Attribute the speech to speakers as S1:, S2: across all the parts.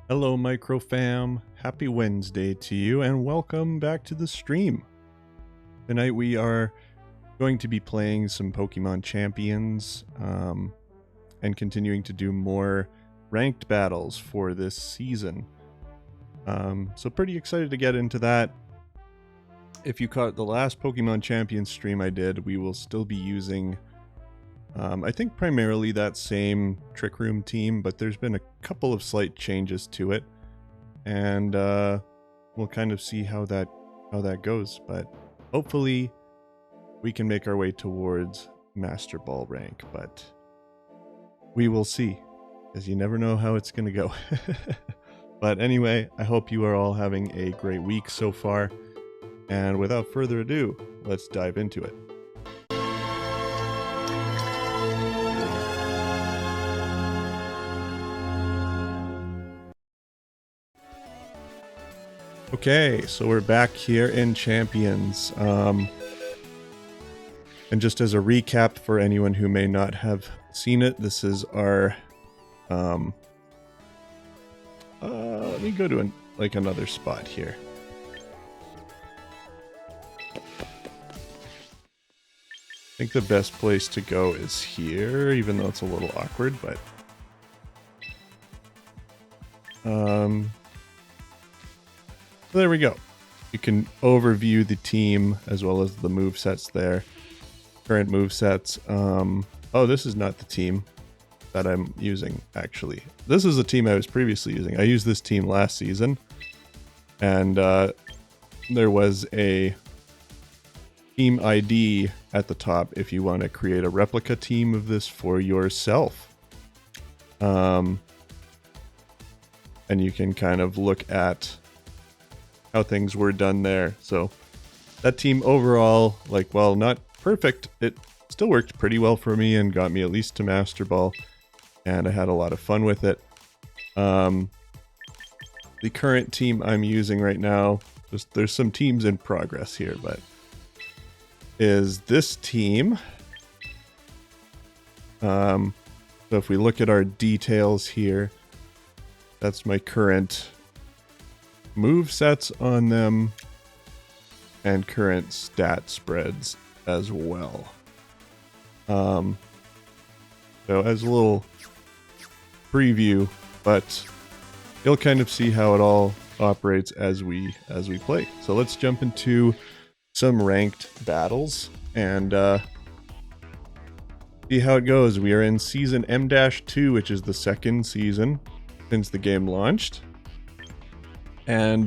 S1: Hello, Microfam. Happy Wednesday to you, and welcome back to the stream. Tonight we are going to be playing some Pokemon Champions and continuing to do more ranked battles for this season. So pretty excited to get into that. If you caught the last Pokemon Champions stream I did, we will still be using I think primarily that same Trick Room team, but there's been a couple of slight changes to it, and we'll kind of see how that goes. But hopefully, we can make our way towards Master Ball rank. But we will see, as you never know how it's gonna go. But anyway, I hope you are all having a great week so far. And without further ado, let's dive into it. Okay, so we're back here in Champions. And just as a recap for anyone who may not have seen it, this is our... let me go to another spot here. I think the best place to go is here, even though it's a little awkward, but... So there we go. You can overview the team as well as the movesets there. Current movesets. Oh, this is not the team that I'm using, actually. This is the team I was previously using. I used this team last season. And there was a team ID at the top if you want to create a replica team of this for yourself. And you can kind of look at how things were done there. So that team overall, like, well, not perfect, it still worked pretty well for me and got me at least to Master Ball, and I had a lot of fun with it. The current team I'm using right now, there's some teams in progress here, but is this team. So if we look at our details here, that's my current move sets on them and current stat spreads as well. So as a little preview, but you'll kind of see how it all operates as we play. So let's jump into some ranked battles and see how it goes. We are in season M-2, which is the second season since the game launched. And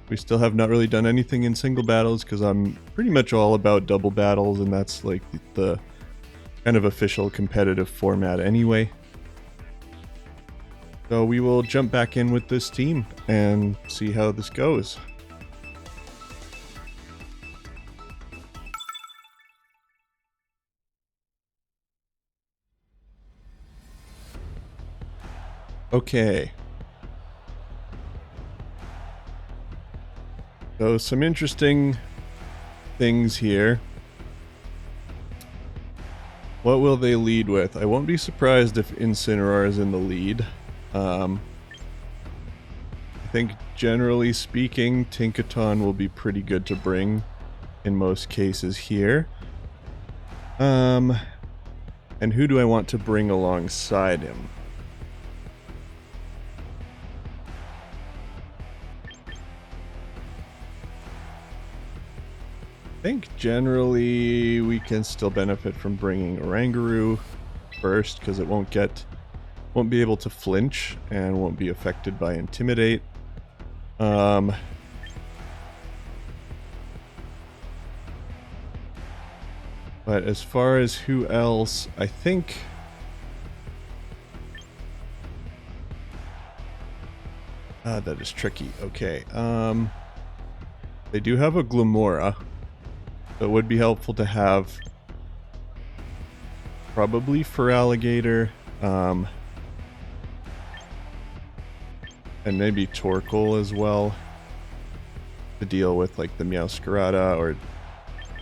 S1: we still have not really done anything in single battles because I'm pretty much all about double battles, and that's like the kind of official competitive format anyway. So we will jump back in with this team and see how this goes. Okay. So some interesting things here. What will they lead with? I won't be surprised if Incineroar is in the lead. I think generally speaking, Tinkaton will be pretty good to bring in most cases here. And who do I want to bring alongside him? I think generally we can still benefit from bringing Oranguru first because it won't be able to flinch and won't be affected by Intimidate. But as far as who else, I think that is tricky. Okay. They do have a Glimmora. So it would be helpful to have probably Feraligatr, and maybe Torkoal as well to deal with like the Meowscarada,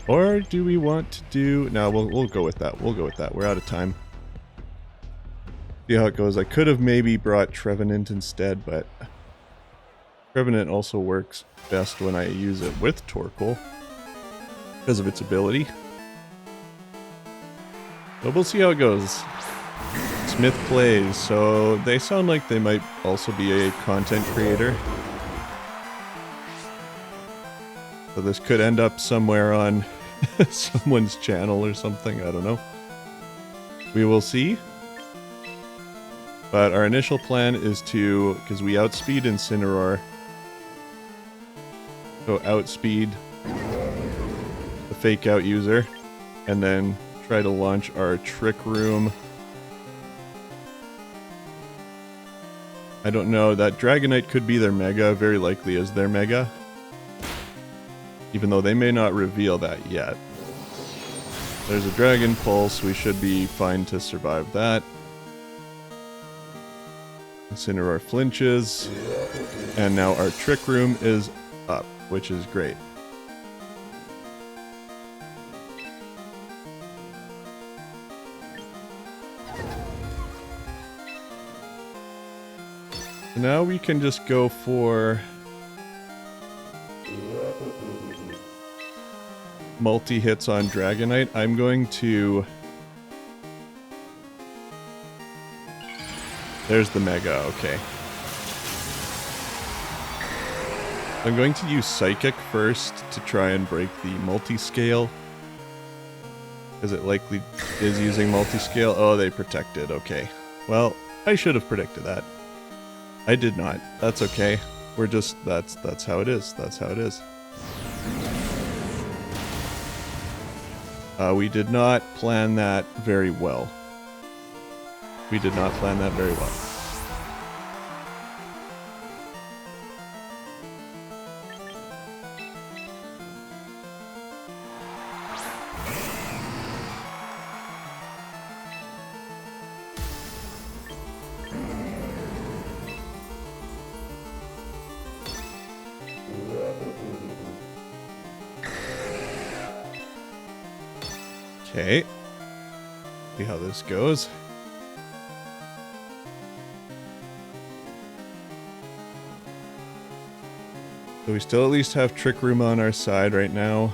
S1: or do we want to do... No, we'll go with that. We'll go with that. We're out of time. See how it goes. I could have maybe brought Trevenant instead, but Trevenant also works best when I use it with Torkoal because of its ability. But we'll see how it goes. Smith plays, so they sound like they might also be a content creator. So this could end up somewhere on someone's channel or something, I don't know. We will see. But our initial plan is to, because we outspeed Incineroar, so outspeed the fake out user, and then try to launch our Trick Room. I don't know, that Dragonite could be their Mega, very likely is their Mega. Even though they may not reveal that yet. There's a Dragon Pulse, we should be fine to survive that. Incineroar flinches, and now our Trick Room is up, which is great. Now we can just go for multi-hits on Dragonite. I'm going to... There's the Mega, okay. I'm going to use Psychic first to try and break the multi-scale. Because it likely is using multi-scale. Oh, they protected, okay. Well, I should have predicted that. I did not. That's okay. We're just, that's how it is. That's how it is. We did not plan that very well. We did not plan that very well. Okay. See how this goes. So we still at least have Trick Room on our side right now.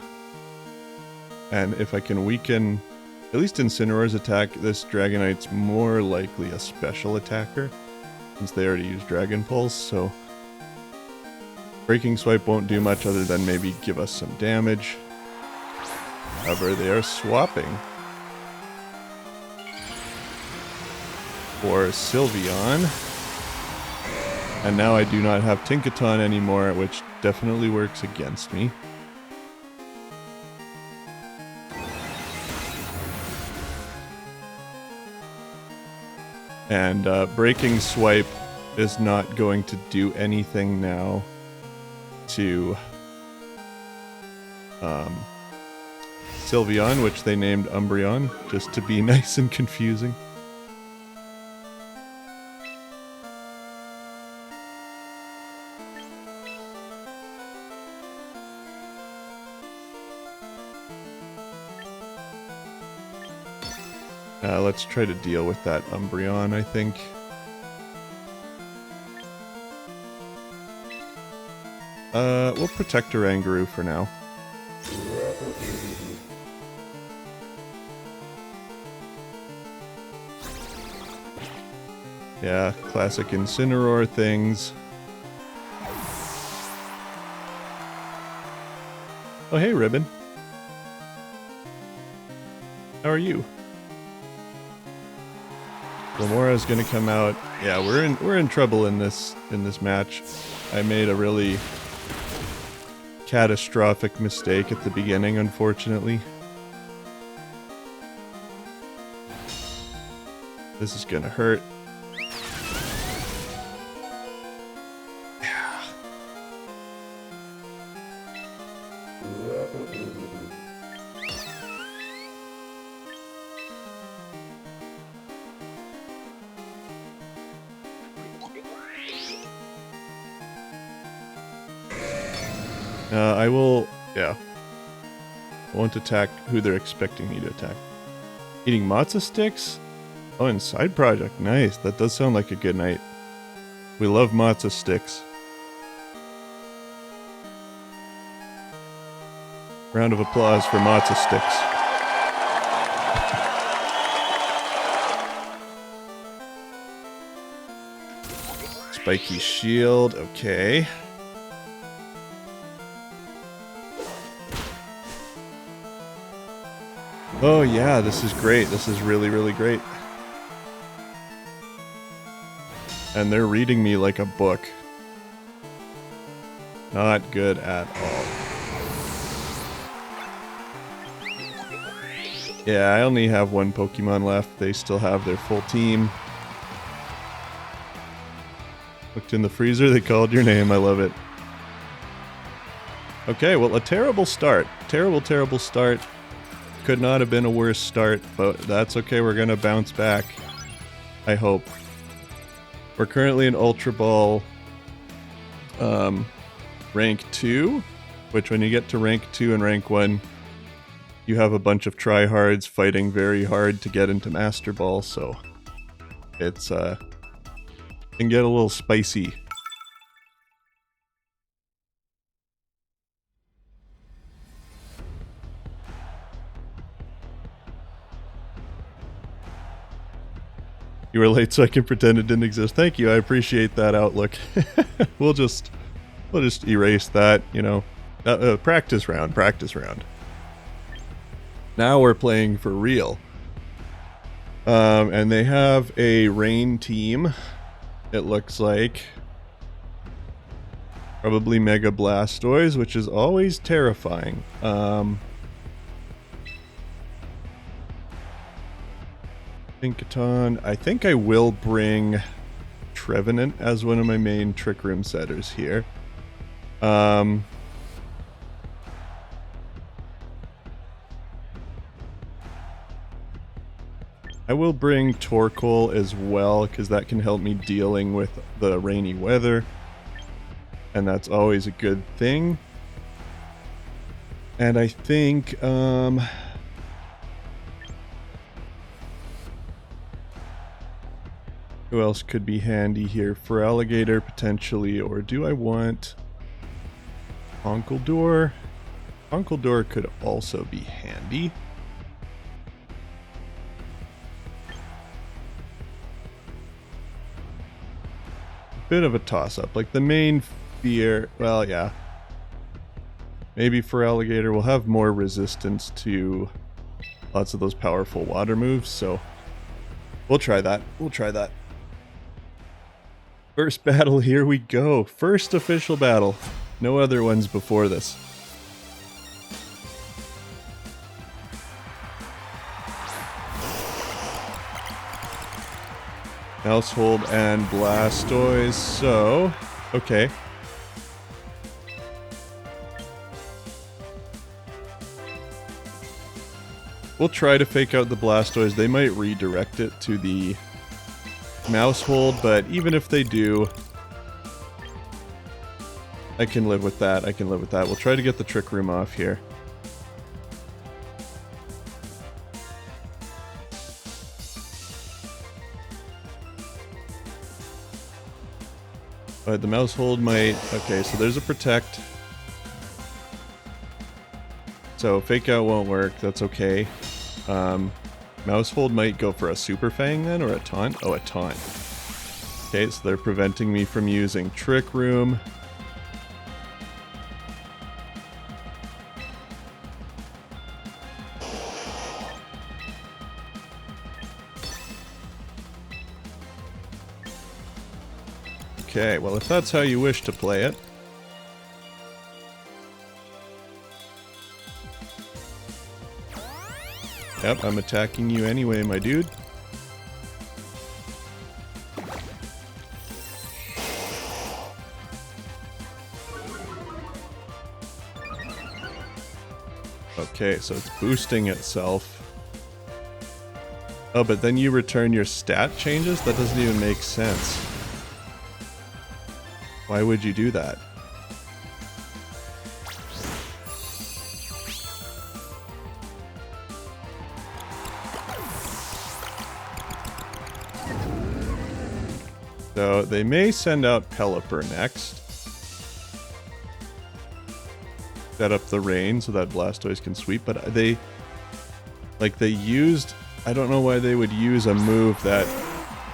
S1: And if I can weaken at least Incineroar's attack, this Dragonite's more likely a special attacker, since they already used Dragon Pulse, so Breaking Swipe won't do much other than maybe give us some damage. However, they are swapping for Sylveon. And now I do not have Tinkaton anymore, which definitely works against me. And Breaking Swipe is not going to do anything now to Sylveon, which they named Umbreon, just to be nice and confusing. Let's try to deal with that Umbreon, I think. We'll protect Oranguru for now. Yeah, classic Incineroar things. Oh, hey, Ribbon. How are you? Lamora's gonna come out. Yeah, we're in trouble in this match. I made a really catastrophic mistake at the beginning, unfortunately. This is gonna hurt. I will, yeah. I won't attack who they're expecting me to attack. Eating matzo sticks? Oh, and side project. Nice. That does sound like a good night. We love matzo sticks. Round of applause for matzo sticks. Spiky shield. Okay. Oh yeah, this is great. This is really, really great. And they're reading me like a book. Not good at all. Yeah, I only have one Pokemon left. They still have their full team. Looked in the freezer, they called your name. I love it. Okay, well, a terrible start. Terrible, terrible start. Could not have been a worse start, but that's okay. We're going to bounce back. I hope. We're currently in Ultra Ball rank 2, which when you get to rank 2 and rank 1, you have a bunch of tryhards fighting very hard to get into Master Ball, so it's can get a little spicy. You were late so I can pretend it didn't exist. Thank you, I appreciate that outlook. We'll just erase that, you know. Practice round, practice round. Now we're playing for real. And they have a rain team, it looks like. Probably Mega Blastoise, which is always terrifying. Pinkaton. I think I will bring Trevenant as one of my main Trick Room setters here. I will bring Torkoal as well, because that can help me dealing with the rainy weather. And that's always a good thing. And I think, who else could be handy here? For Alligator, potentially, or do I want Conkeldurr? Conkeldurr could also be handy. Bit of a toss-up. Like, the main fear... Well, yeah. Maybe for Alligator, we'll have more resistance to lots of those powerful water moves, so we'll try that. We'll try that. First battle, here we go. First official battle. No other ones before this. Household and Blastoise, so... Okay. We'll try to fake out the Blastoise. They might redirect it to the Mousehold, but even if they do, I can live with that. I can live with that. We'll try to get the Trick Room off here. But the Mousehold might... Okay, so there's a Protect. So Fake Out won't work. That's okay. Mousehold might go for a Super Fang then, or a Taunt? Oh, a Taunt. Okay, so they're preventing me from using Trick Room. Okay, well, if that's how you wish to play it. Yep, I'm attacking you anyway, my dude. Okay, so it's boosting itself. Oh, but then you return your stat changes? That doesn't even make sense. Why would you do that? So they may send out Pelipper next. Set up the rain so that Blastoise can sweep, but they used, I don't know why they would use a move that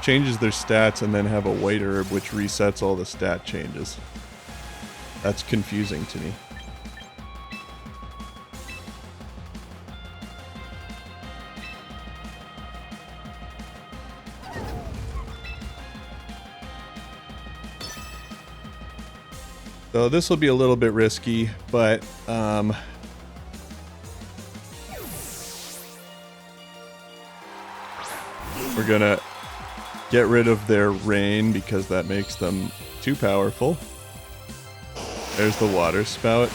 S1: changes their stats and then have a white herb which resets all the stat changes. That's confusing to me. So this will be a little bit risky, but we're gonna get rid of their rain because that makes them too powerful. There's the water spout.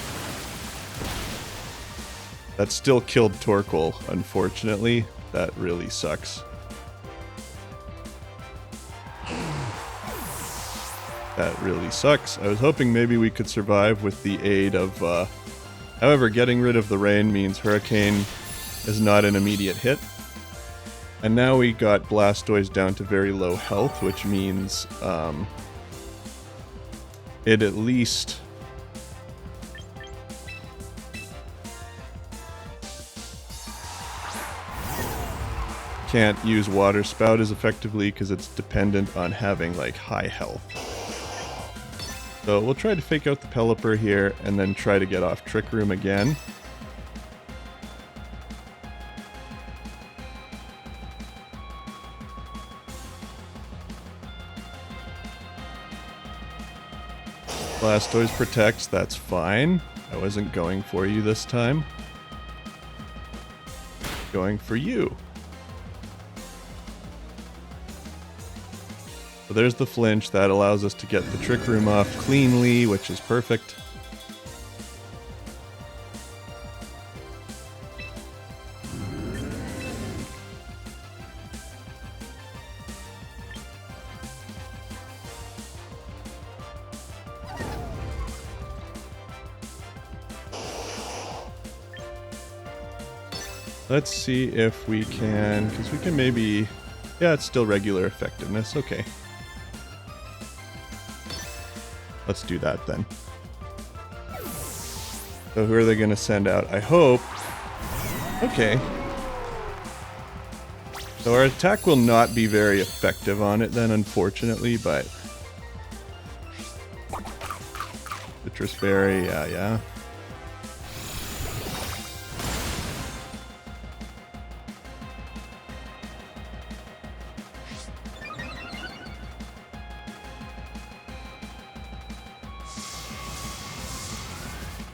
S1: That still killed Torkoal, unfortunately. That really sucks. That really sucks. I was hoping maybe we could survive with the aid of... however, getting rid of the rain means Hurricane is not an immediate hit. And now we got Blastoise down to very low health, which means it at least... can't use Water Spout as effectively because it's dependent on having like high health. So we'll try to fake out the Pelipper here and then try to get off Trick Room again. Blastoise protects, that's fine. I wasn't going for you this time. Going for you. So there's the flinch. That allows us to get the Trick Room off cleanly, which is perfect. Let's see if we can, because we can maybe... Yeah, it's still regular effectiveness. Okay. Let's do that then. So who are they going to send out? I hope... Okay. So our attack will not be very effective on it then, unfortunately, but... Citrus Berry, yeah.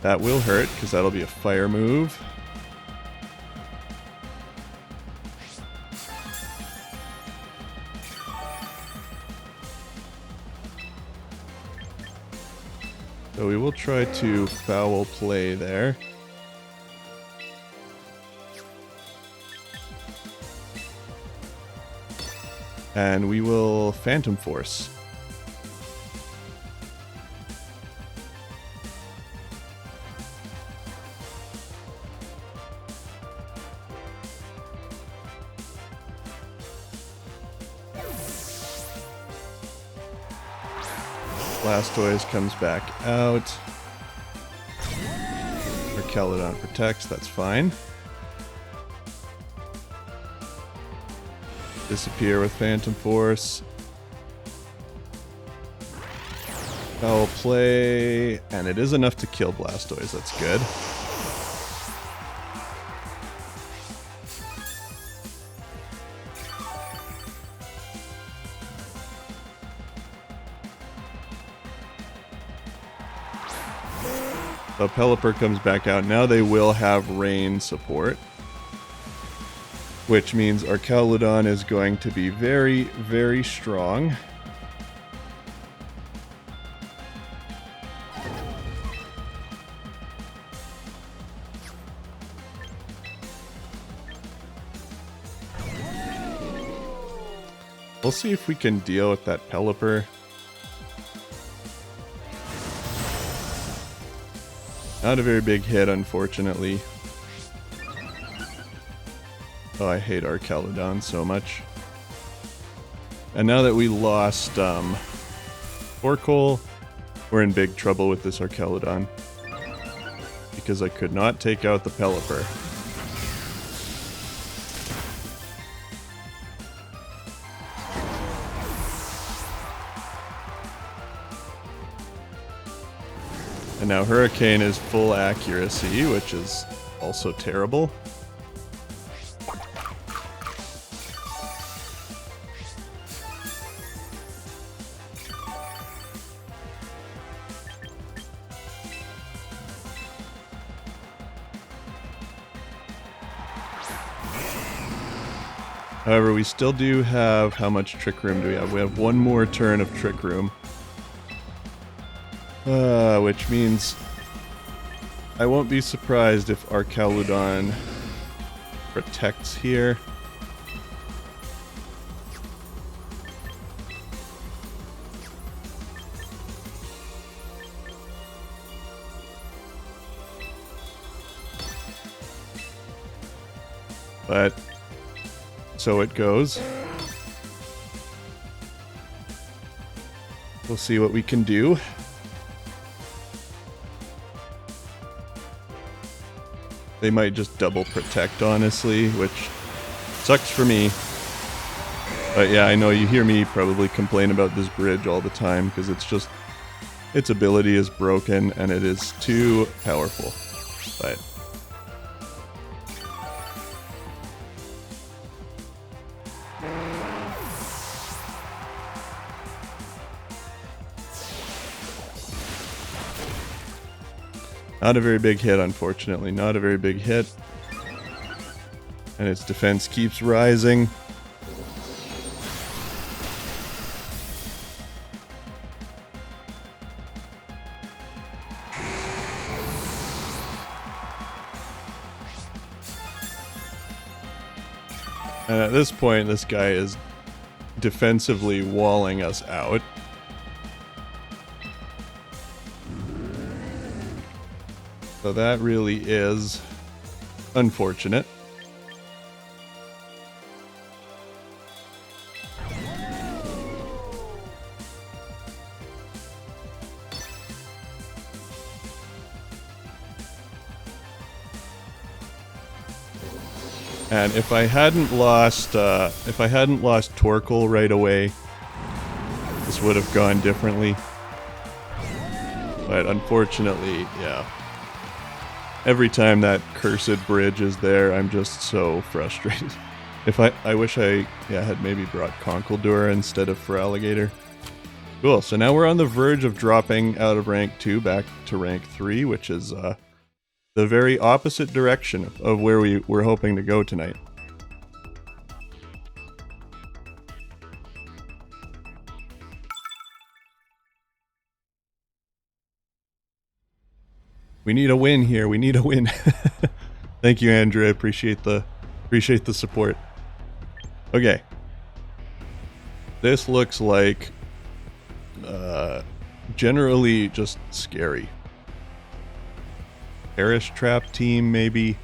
S1: That will hurt, because that'll be a fire move. So we will try to foul play there. And we will Phantom Force. Blastoise comes back out. Archelodon protects, that's fine. Disappear with Phantom Force. Foul play, and it is enough to kill Blastoise, that's good. So Pelipper comes back out. Now they will have rain support. Which means Archelodon is going to be very, very strong. We'll see if we can deal with that Pelipper. Not a very big hit, unfortunately. Oh, I hate Archelodon so much. And now that we lost Torkoal, we're in big trouble with this Archelodon. Because I could not take out the Pelipper. And now Hurricane is full accuracy, which is also terrible. However, we still do have... How much Trick Room do we have? We have one more turn of Trick Room. Which means I won't be surprised if Archelodon protects here. But so it goes. We'll see what we can do. They might just double protect, honestly, which sucks for me. But yeah, I know you hear me probably complain about this bridge all the time because it's just... its ability is broken and it is too powerful. But... not a very big hit, unfortunately. Not a very big hit. And its defense keeps rising. And at this point, this guy is defensively walling us out. So that really is unfortunate. And if I hadn't lost Torkoal right away, this would have gone differently. But unfortunately, yeah. Every time that cursed bridge is there, I'm just so frustrated. I wish I had maybe brought Conkeldurr instead of Feraligatr. Cool, so now we're on the verge of dropping out of rank 2 back to rank 3, which is the very opposite direction of where we were hoping to go tonight. We need a win here. We need a win. Thank you, Andrew. I appreciate the support. Okay. This looks like generally just scary. Perish Trap team, maybe.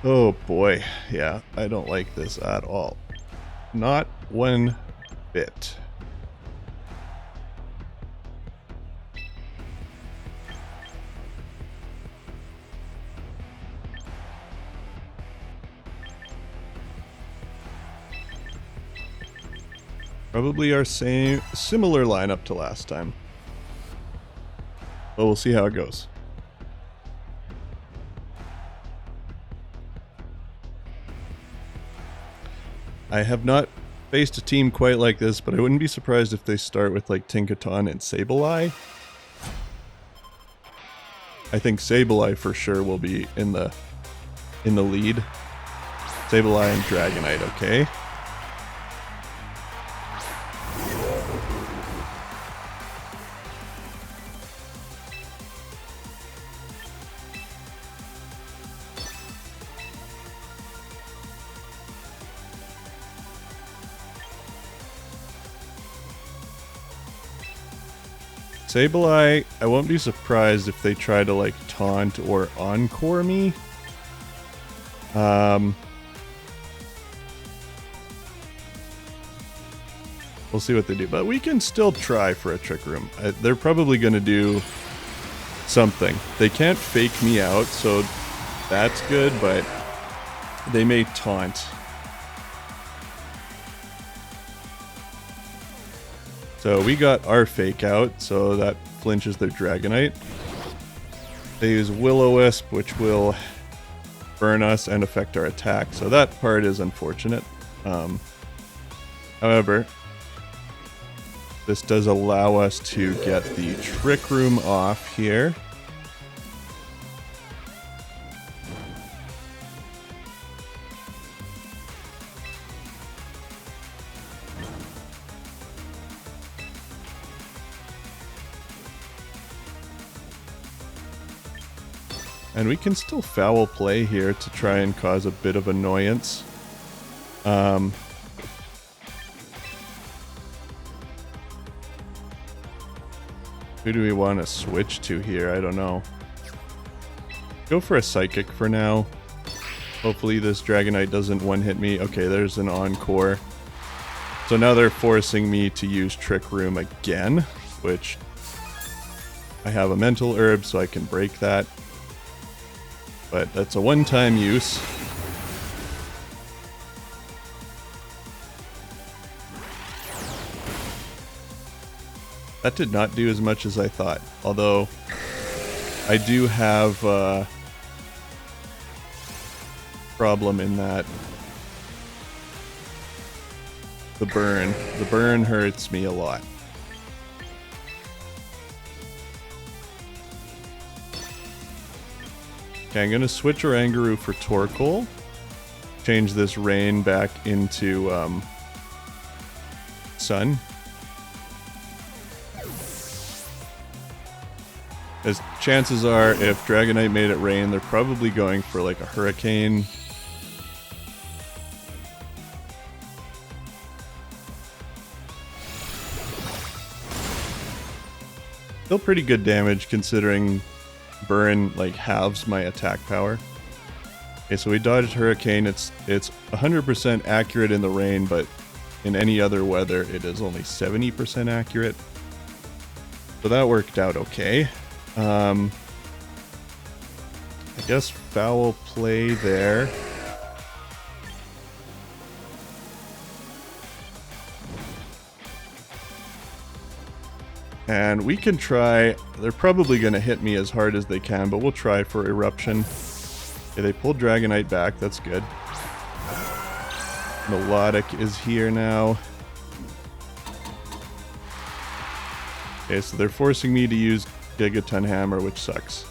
S1: Oh boy. Yeah, I don't like this at all. Not one bit. Probably our similar lineup to last time. But we'll see how it goes. I have not faced a team quite like this, but I wouldn't be surprised if they start with like Tinkaton and Sableye. I think Sableye for sure will be in the lead. Sableye and Dragonite, okay. Sableye, I won't be surprised if they try to like taunt or encore me. We'll see what they do, but we can still try for a Trick Room. They're probably going to do something. They can't fake me out, so that's good, but they may taunt. So we got our fake out, so that flinches their Dragonite. They use Will-O-Wisp, which will burn us and affect our attack, so that part is unfortunate. However, this does allow us to get the Trick Room off here. And we can still foul play here to try and cause a bit of annoyance. Who do we want to switch to here? I don't know. Go for a Psychic for now. Hopefully this Dragonite doesn't one-hit me. Okay, there's an Encore. So now they're forcing me to use Trick Room again, which I have a Mental Herb, so I can break that. But that's a one-time use. That did not do as much as I thought, although I do have a problem in that the burn hurts me a lot. Okay, I'm gonna switch Oranguru for Torkoal, change this Rain back into Sun. As chances are, if Dragonite made it rain, they're probably going for like a Hurricane. Still pretty good damage considering Burn like halves my attack power. Okay, so we dodged Hurricane. It's 100% accurate in the rain, but in any other weather, it is only 70% accurate. So that worked out okay. I guess foul play there. And we can try, they're probably going to hit me as hard as they can, but we'll try for Eruption. Okay, they pulled Dragonite back, that's good. Melodic is here now. Okay, so they're forcing me to use Gigaton Hammer, which sucks.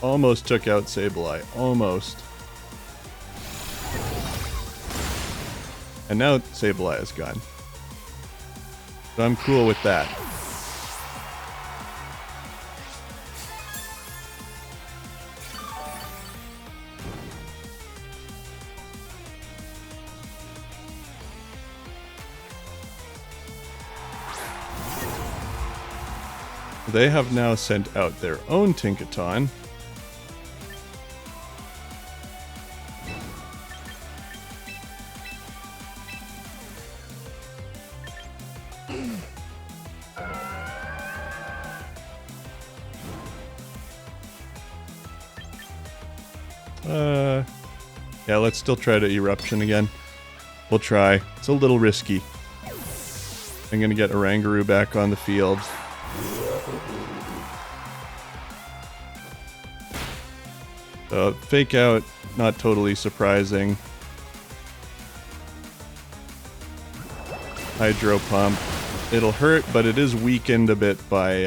S1: Almost took out Sableye, almost. And now Sableye is gone. So I'm cool with that. They have now sent out their own Tinkaton. Yeah, let's still try to Eruption again. We'll try. It's a little risky. I'm gonna get Oranguru back on the field. Fake out, not totally surprising. Hydro Pump. It'll hurt, but it is weakened a bit by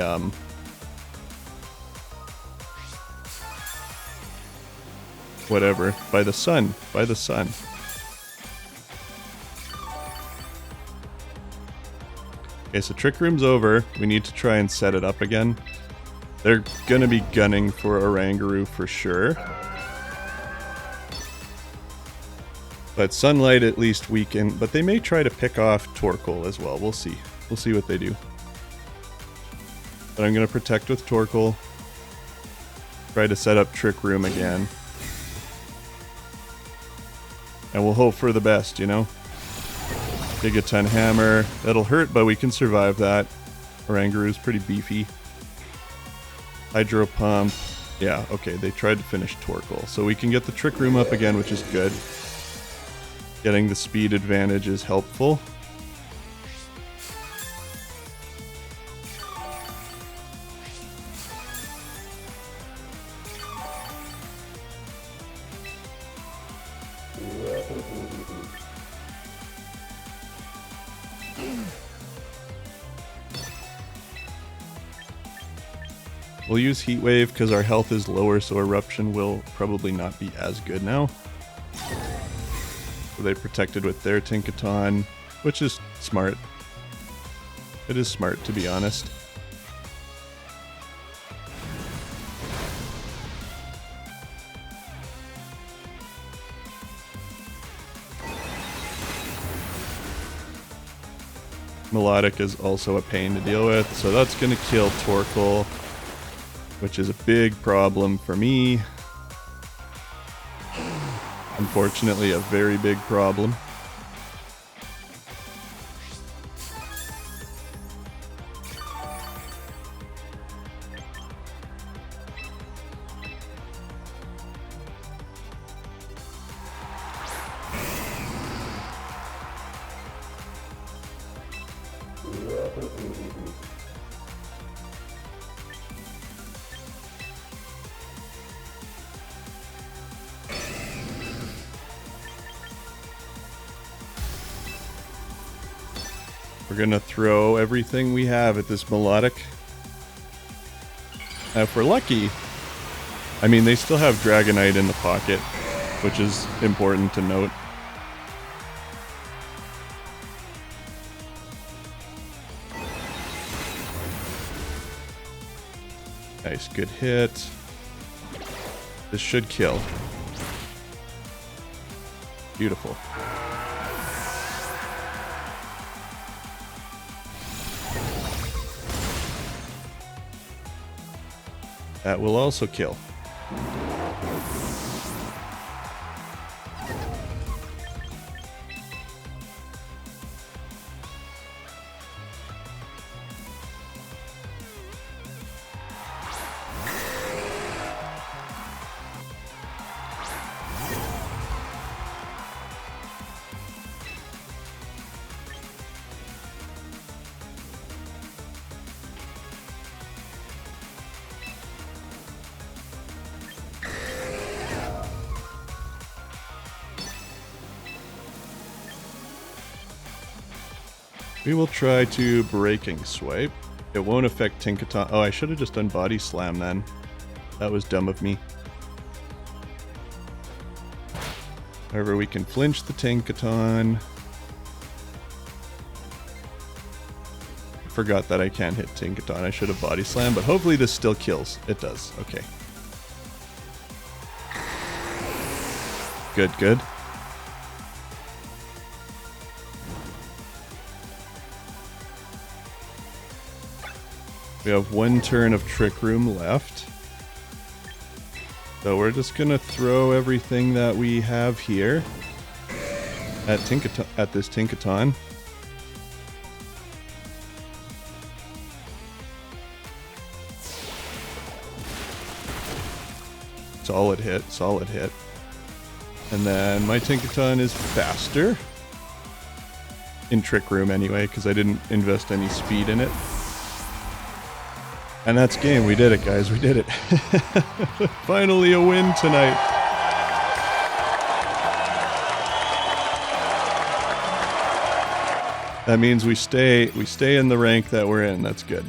S1: whatever. By the sun. By the sun. Okay, so Trick Room's over. We need to try and set it up again. They're gonna be gunning for Oranguru for sure. But Sunlight at least weakened, but they may try to pick off Torkoal as well. We'll see. We'll see what they do. But I'm gonna protect with Torkoal. Try to set up Trick Room again. And we'll hope for the best, you know? Gigaton Hammer. That'll hurt, but we can survive that. Orangaru's pretty beefy. Hydro Pump. Yeah, okay, they tried to finish Torkoal. So we can get the Trick Room up again, which is good. Getting the speed advantage is helpful. We'll use Heat Wave because our health is lower, so Eruption will probably not be as good now. So they protected with their Tinkaton, which is smart. It is smart, to be honest. Melodic is also a pain to deal with, so that's going to kill Torkoal, which is a big problem for me. Unfortunately, a very big problem. We're gonna throw everything we have at this Melodic. If we're lucky, I mean, they still have Dragonite in the pocket, which is important to note. Nice, good hit. This should kill. Beautiful. That will also kill. We will try to Breaking Swipe. It won't affect Tinkaton. Oh, I should have just done Body Slam then. That was dumb of me. However, we can flinch the Tinkaton. Forgot that I can't hit Tinkaton. I should have Body Slam, but hopefully this still kills. It does. Okay. Good, good. We have one turn of Trick Room left. So we're just gonna throw everything that we have here at this Tinkaton. Solid hit, solid hit. And then my Tinkaton is faster. In Trick Room anyway, because I didn't invest any speed in it. And that's game. We did it, guys. We did it. Finally a win tonight. That means we stay in the rank that we're in. That's good.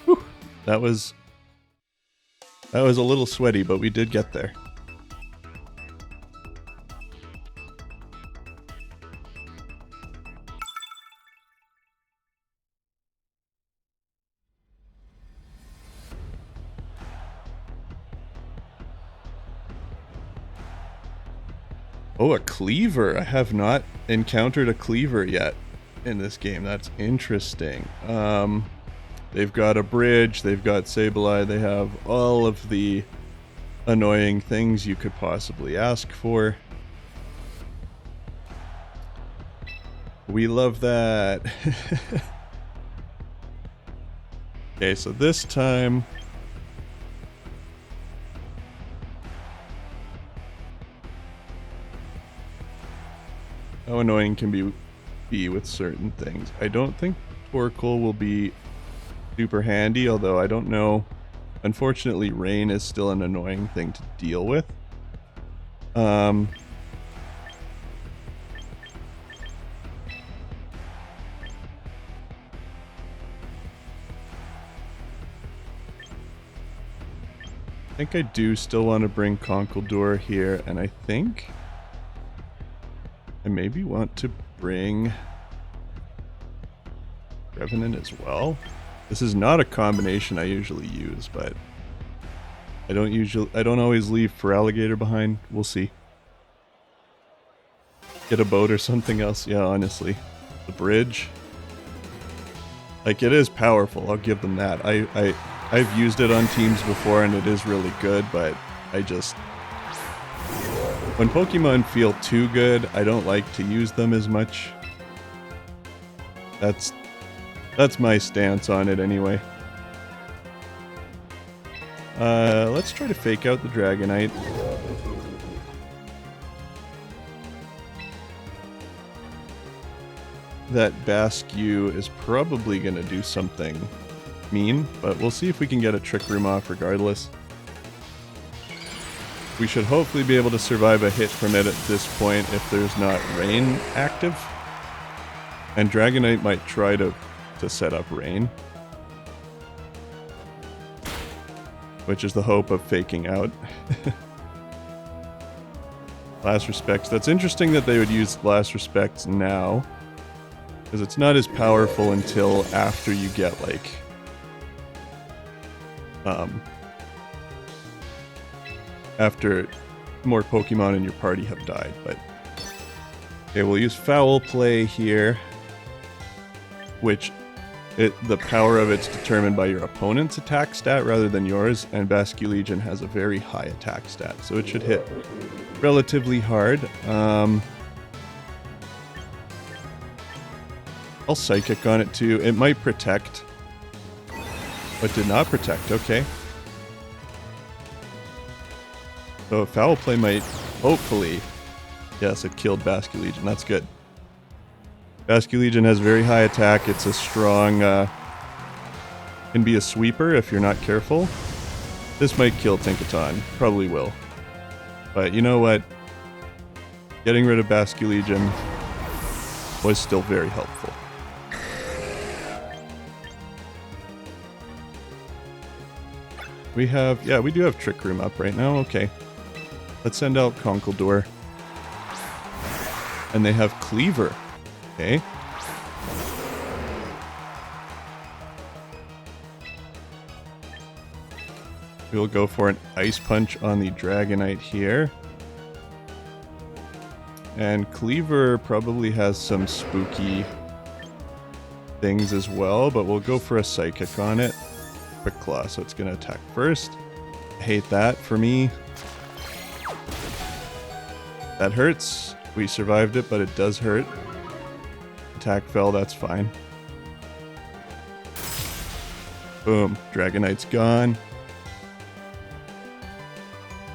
S1: Whew. That was a little sweaty, but we did get there. Oh, a Cleaver. I have not encountered a Cleaver yet in this game. That's interesting. They've got a bridge, they've got Sableye, they have all of the annoying things you could possibly ask for. We love that. Okay, so this time... How annoying can be with certain things. I don't think Torkoal will be super handy, although I don't know. Unfortunately, rain is still an annoying thing to deal with. I think I do still want to bring Conkeldurr here, and I think I maybe want to bring Revenant as well. This is not a combination I usually use, but I don't always leave Feraligatr behind. We'll see. Get a boat or something else. Yeah, honestly. The bridge. Like, it is powerful, I'll give them that. I've used it on teams before and it is really good, but I just... When Pokemon feel too good, I don't like to use them as much. That's my stance on it anyway. Let's try to fake out the Dragonite. That Bascu is probably going to do something mean, but we'll see if we can get a Trick Room off regardless. We should hopefully be able to survive a hit from it at this point if there's not rain active. And Dragonite might try to set up rain. Which is the hope of faking out. Last Respects. That's interesting that they would use Last Respects now. Because it's not as powerful until after you get, like... after more Pokemon in your party have died, but... Okay, we'll use Foul Play here. Which... the power of it's determined by your opponent's attack stat rather than yours, and Basculegion has a very high attack stat, so it should hit relatively hard. I'll Psychic on it too. It might protect, but did not protect. Okay. So Foul Play might, hopefully, yes, it killed Basculegion. That's good. Basculegion has very high attack. It's a strong, can be a sweeper if you're not careful. This might kill Tinkaton. Probably will. But you know what? Getting rid of Basculegion was still very helpful. We have, yeah, we do have Trick Room up right now. Okay. Let's send out Conkeldurr. And they have Cleaver. Okay. We'll go for an Ice Punch on the Dragonite here. And Cleaver probably has some spooky things as well, but we'll go for a Psychic on it. Quick Claw, so it's going to attack first. I hate that for me. That hurts. We survived it, but it does hurt. Attack fell, that's fine. Boom. Dragonite's gone.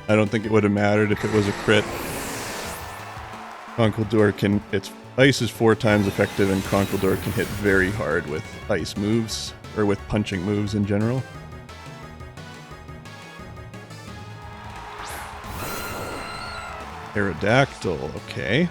S1: I don't think it would have mattered if it was a crit. Conkeldurr can... Ice is 4 times effective, and Conkeldurr can hit very hard with ice moves, or with punching moves in general. Aerodactyl, okay.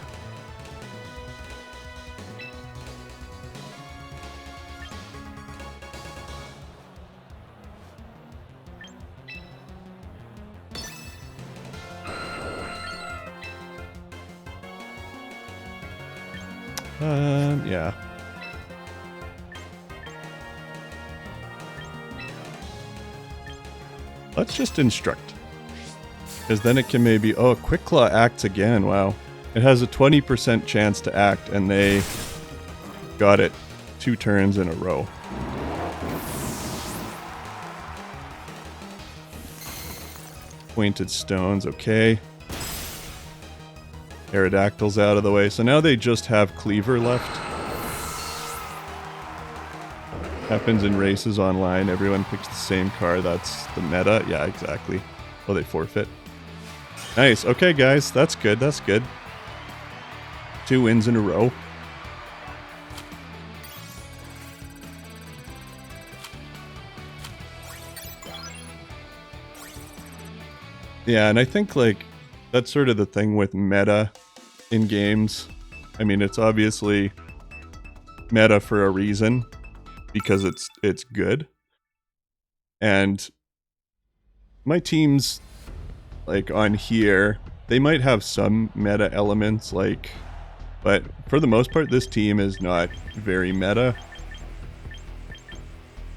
S1: Yeah. Let's just instruct. Because then it can maybe... Oh, Quick Claw acts again. Wow. It has a 20% chance to act, and they got it 2 turns in a row. Pointed stones, okay. Aerodactyl's out of the way. So now they just have Cleaver left. Happens in races online. Everyone picks the same car. That's the meta. Yeah, exactly. Oh, they forfeit. Nice. Okay, guys. That's good. That's good. 2 wins in a row. Yeah, and I think, like, that's sort of the thing with meta in games. I mean, it's obviously meta for a reason, because it's good. And my teams, like, on here, they might have some meta elements, like, but for the most part, this team is not very meta.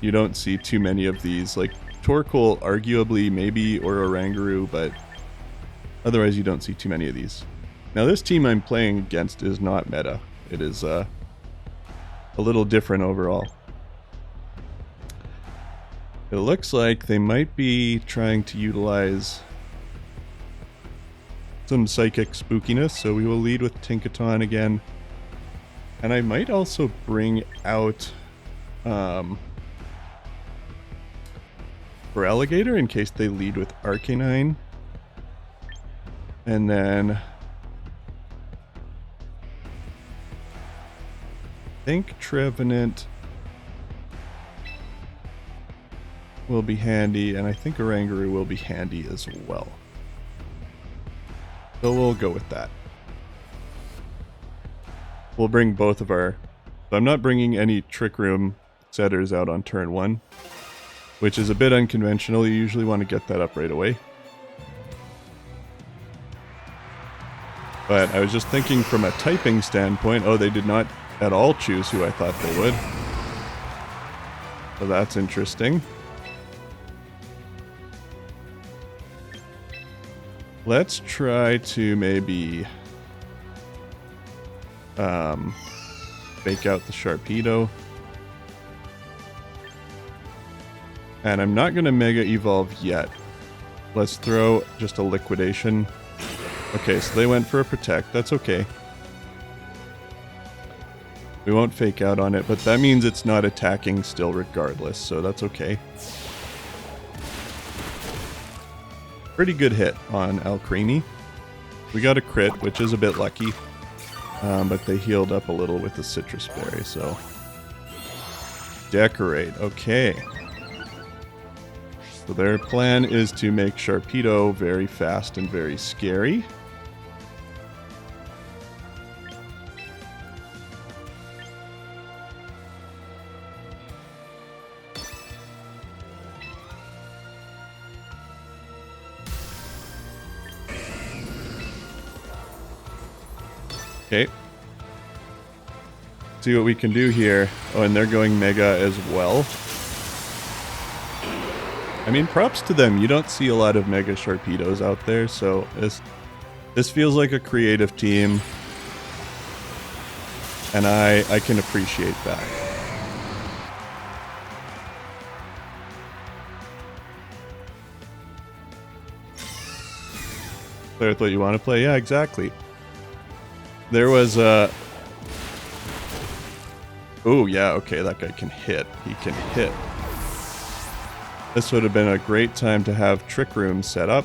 S1: You don't see too many of these, like, Torkoal, arguably, maybe, or Oranguru, but otherwise you don't see too many of these. Now this team I'm playing against is not meta. It is a little different overall. It looks like they might be trying to utilize some psychic spookiness, so we will lead with Tinkaton again. And I might also bring out for Alligator in case they lead with Arcanine. And then I think Trevenant will be handy, and I think Oranguru will be handy as well. So we'll go with that. We'll bring both of our... So I'm not bringing any Trick Room setters out on turn 1, which is a bit unconventional. You usually want to get that up right away. But I was just thinking from a typing standpoint, oh, they did not at all choose who I thought they would. So that's interesting. Let's try to maybe fake out the Sharpedo. And I'm not going to Mega Evolve yet. Let's throw just a Liquidation. Okay, so they went for a Protect. That's okay. We won't fake out on it, but that means it's not attacking still regardless, so that's okay. Pretty good hit on Alcremie. We got a crit, which is a bit lucky, but they healed up a little with the Citrus Berry, so... Decorate, okay. So their plan is to make Sharpedo very fast and very scary. Okay. See what we can do here. Oh, and they're going Mega as well. I mean, props to them. You don't see a lot of Mega Sharpedos out there, so this feels like a creative team, and I can appreciate that. Play with what you want to play? Yeah, exactly. There was a... Oh, yeah, okay, that guy can hit. He can hit. This would have been a great time to have Trick Room set up.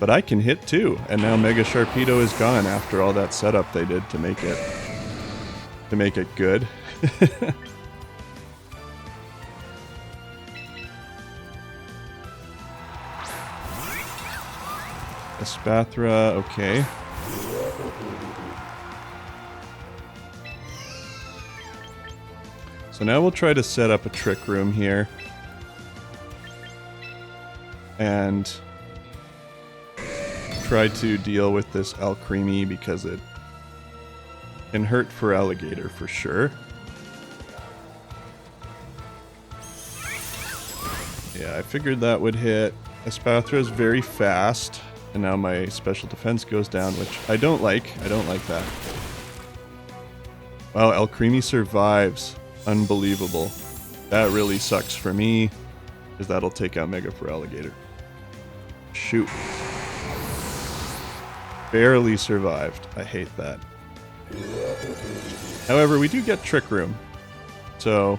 S1: But I can hit too, and now Mega Sharpedo is gone after all that setup they did to make it good. Espathra, okay. So now we'll try to set up a Trick Room here. And try to deal with this Alcremie because it can hurt for Alligator for sure. Yeah, I figured that would hit. Espathra is very fast. And now my special defense goes down, which I don't like. I don't like that. Wow, Alcremie survives. Unbelievable. That really sucks for me. because that'll take out Mega Feraligatr. Shoot. Barely survived. I hate that. However, we do get Trick Room. So...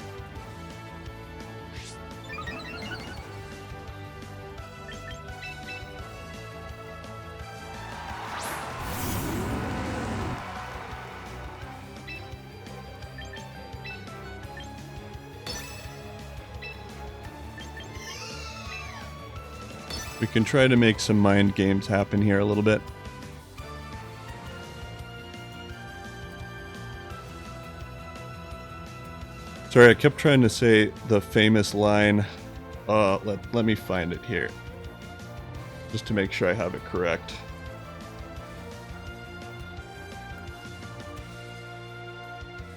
S1: we can try to make some mind games happen here a little bit. Sorry, I kept trying to say the famous line. Let me find it here. Just to make sure I have it correct.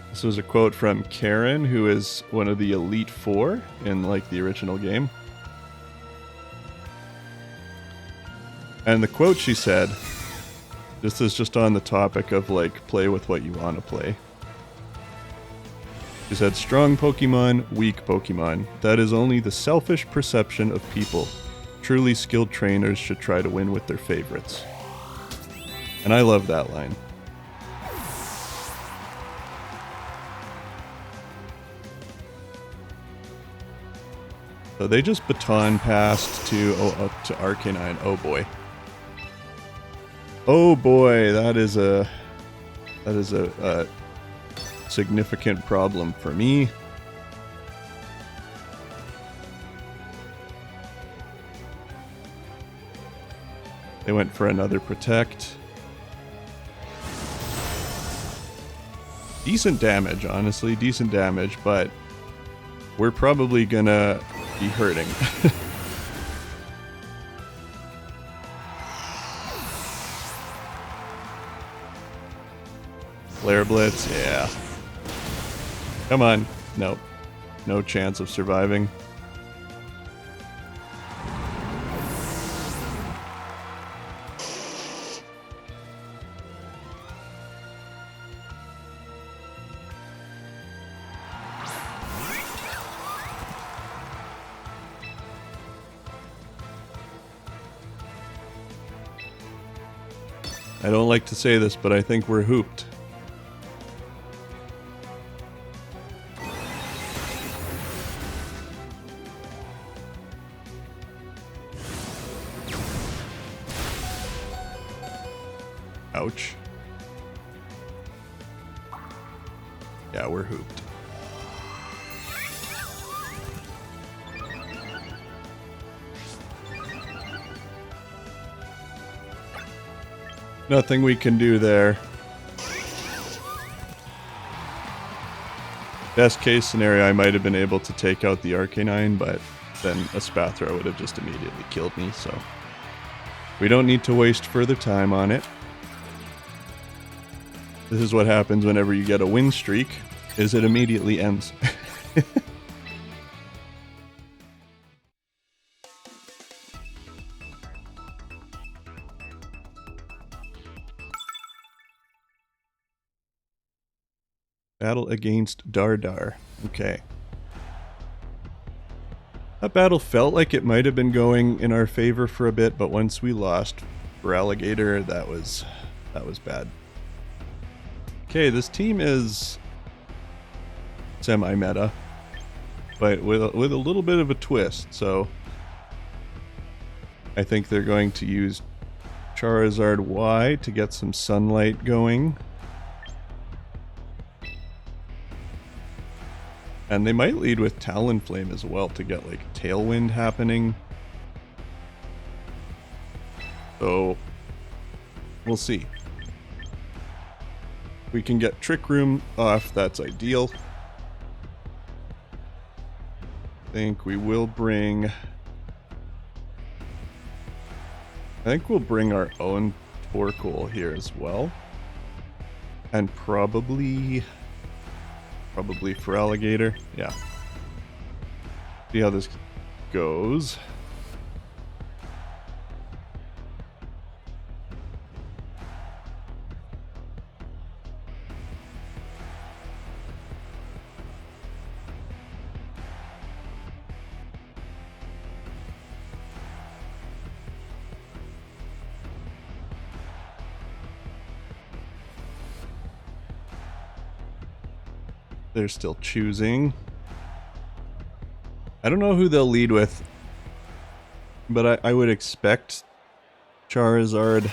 S1: This was a quote from Karen, who is one of the Elite Four in like the original game. And the quote she said, this is just on the topic of like play with what you want to play. She said, strong Pokemon, weak Pokemon. That is only the selfish perception of people. Truly skilled trainers should try to win with their favorites. And I love that line. So they just baton passed to Arcanine. Oh boy. Oh boy, that is a significant problem for me. They went for another Protect. Decent damage, honestly, decent damage, but we're probably gonna be hurting. Flare Blitz, yeah. Come on. Nope. No chance of surviving. I don't like to say this, but I think we're hooped. Ouch. Yeah, we're hooped. Nothing we can do there. Best case scenario, I might have been able to take out the Arcanine, but then a Spathra would have just immediately killed me, so... we don't need to waste further time on it. This is what happens whenever you get a win streak, is it immediately ends. Battle against Dardar. Okay. That battle felt like it might have been going in our favor for a bit, but once we lost Feraligatr, that was bad. Okay, this team is semi-meta, but with a little bit of a twist. So I think they're going to use Charizard Y to get some sunlight going. And they might lead with Talonflame as well to get like Tailwind happening. So we'll see. We can get Trick Room off, that's ideal. I think we will bring... I think we'll bring our own Torkoal here as well. And probably Feraligatr. Yeah. See how this goes. They're still choosing. I don't know who they'll lead with, but I would expect Charizard,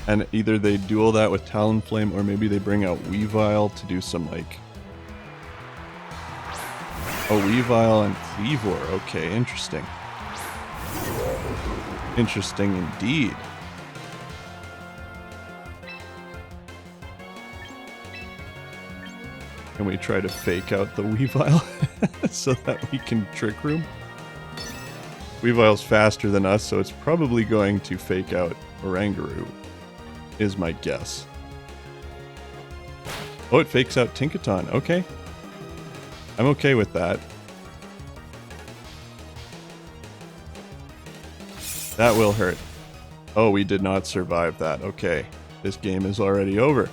S1: and either they duel that with Talonflame, or maybe they bring out Weavile to do some, like... Oh, Weavile and Kleavor. Okay, interesting. Interesting indeed. Can we try to fake out the Weavile so that we can Trick Room? Weavile's faster than us, so it's probably going to fake out Oranguru, is my guess. Oh, it fakes out Tinkaton. Okay. I'm okay with that. That will hurt. Oh, we did not survive that. Okay. This game is already over.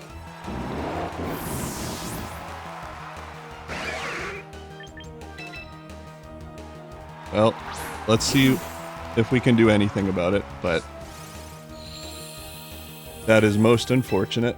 S1: Well, let's see if we can do anything about it, but that is most unfortunate.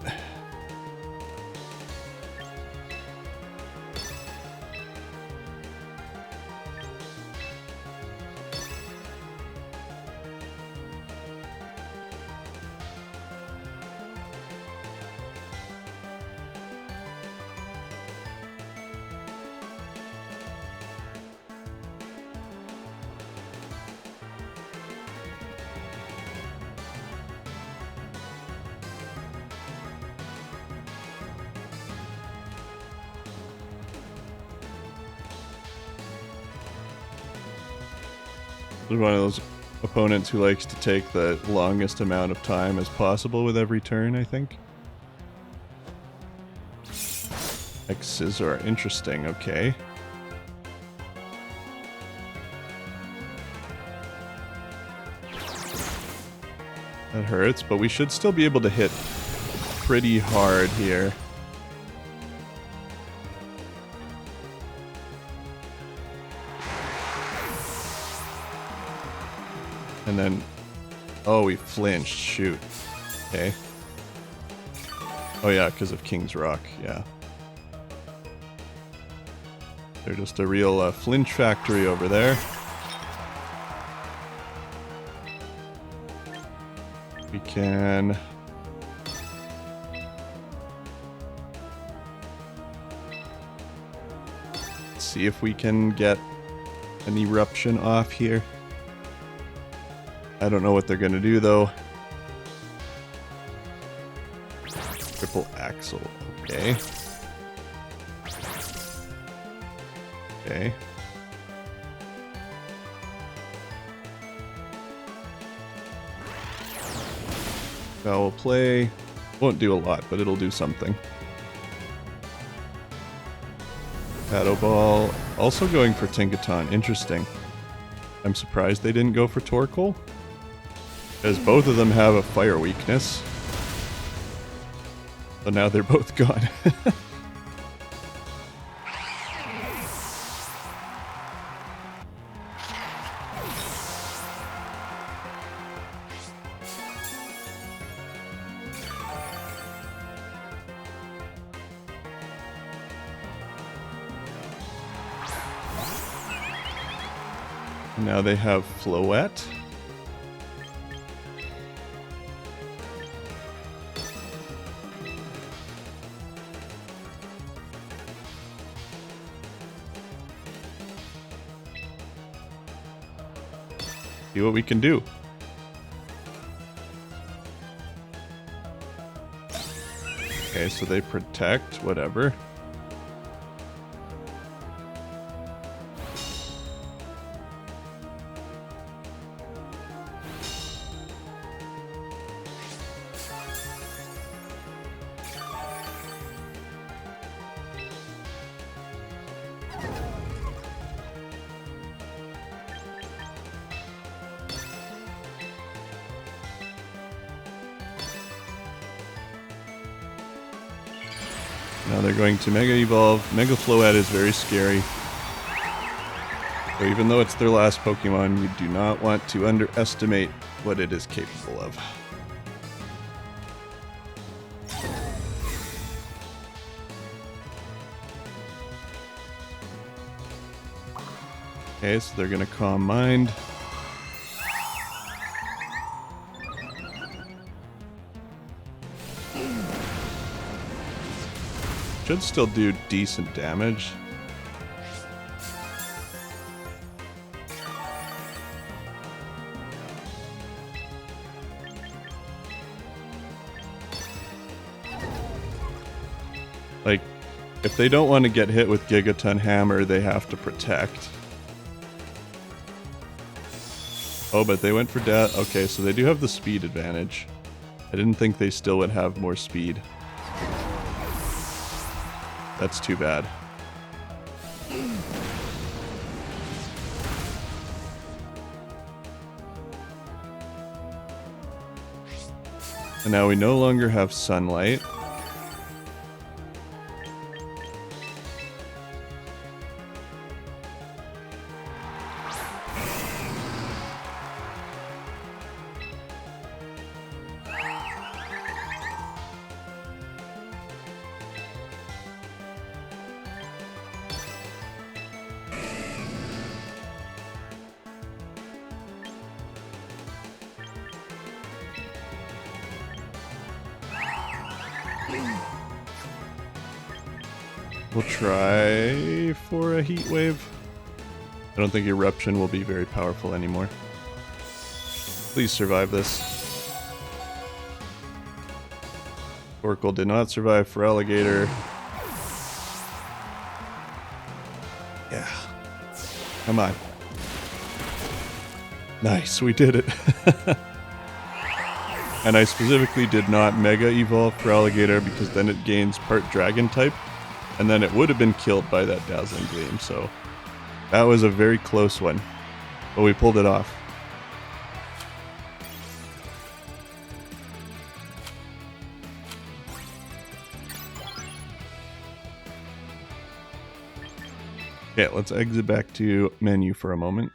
S1: There's one of those opponents who likes to take the longest amount of time as possible with every turn, I think. X-Scissor, interesting, okay. That hurts, but we should still be able to hit pretty hard here. And then, oh, we flinched, shoot. Okay. Oh yeah, because of King's Rock, yeah. They're just a real flinch factory over there. We can... see if we can get an eruption off here. I don't know what they're gonna do though. Triple Axle, okay. Okay. Foul play. Won't do a lot, but it'll do something. Shadow Ball. Also going for Tinkaton. Interesting. I'm surprised they didn't go for Torkoal, because both of them have a fire weakness. So now they're both gone. Now they have Floette. See what we can do. Okay, so they protect, whatever. Now they're going to Mega Evolve. Mega Floette is very scary. So even though it's their last Pokemon, you do not want to underestimate what it is capable of. Okay, so they're gonna Calm Mind. Should still do decent damage. Like, if they don't want to get hit with Gigaton Hammer, they have to protect. Oh, but they went for death. Okay, so they do have the speed advantage. I didn't think they still would have more speed. That's too bad. And now we no longer have Sunlight. We'll try for a Heat Wave. I don't think Eruption will be very powerful anymore. Please survive this. Torkoal did not survive for Alligator. Yeah. Come on. Nice, we did it. And I specifically did not Mega Evolve for Alligator because then it gains part Dragon type. And then it would have been killed by that Dazzling Gleam, so that was a very close one. But we pulled it off. Okay, let's exit back to menu for a moment.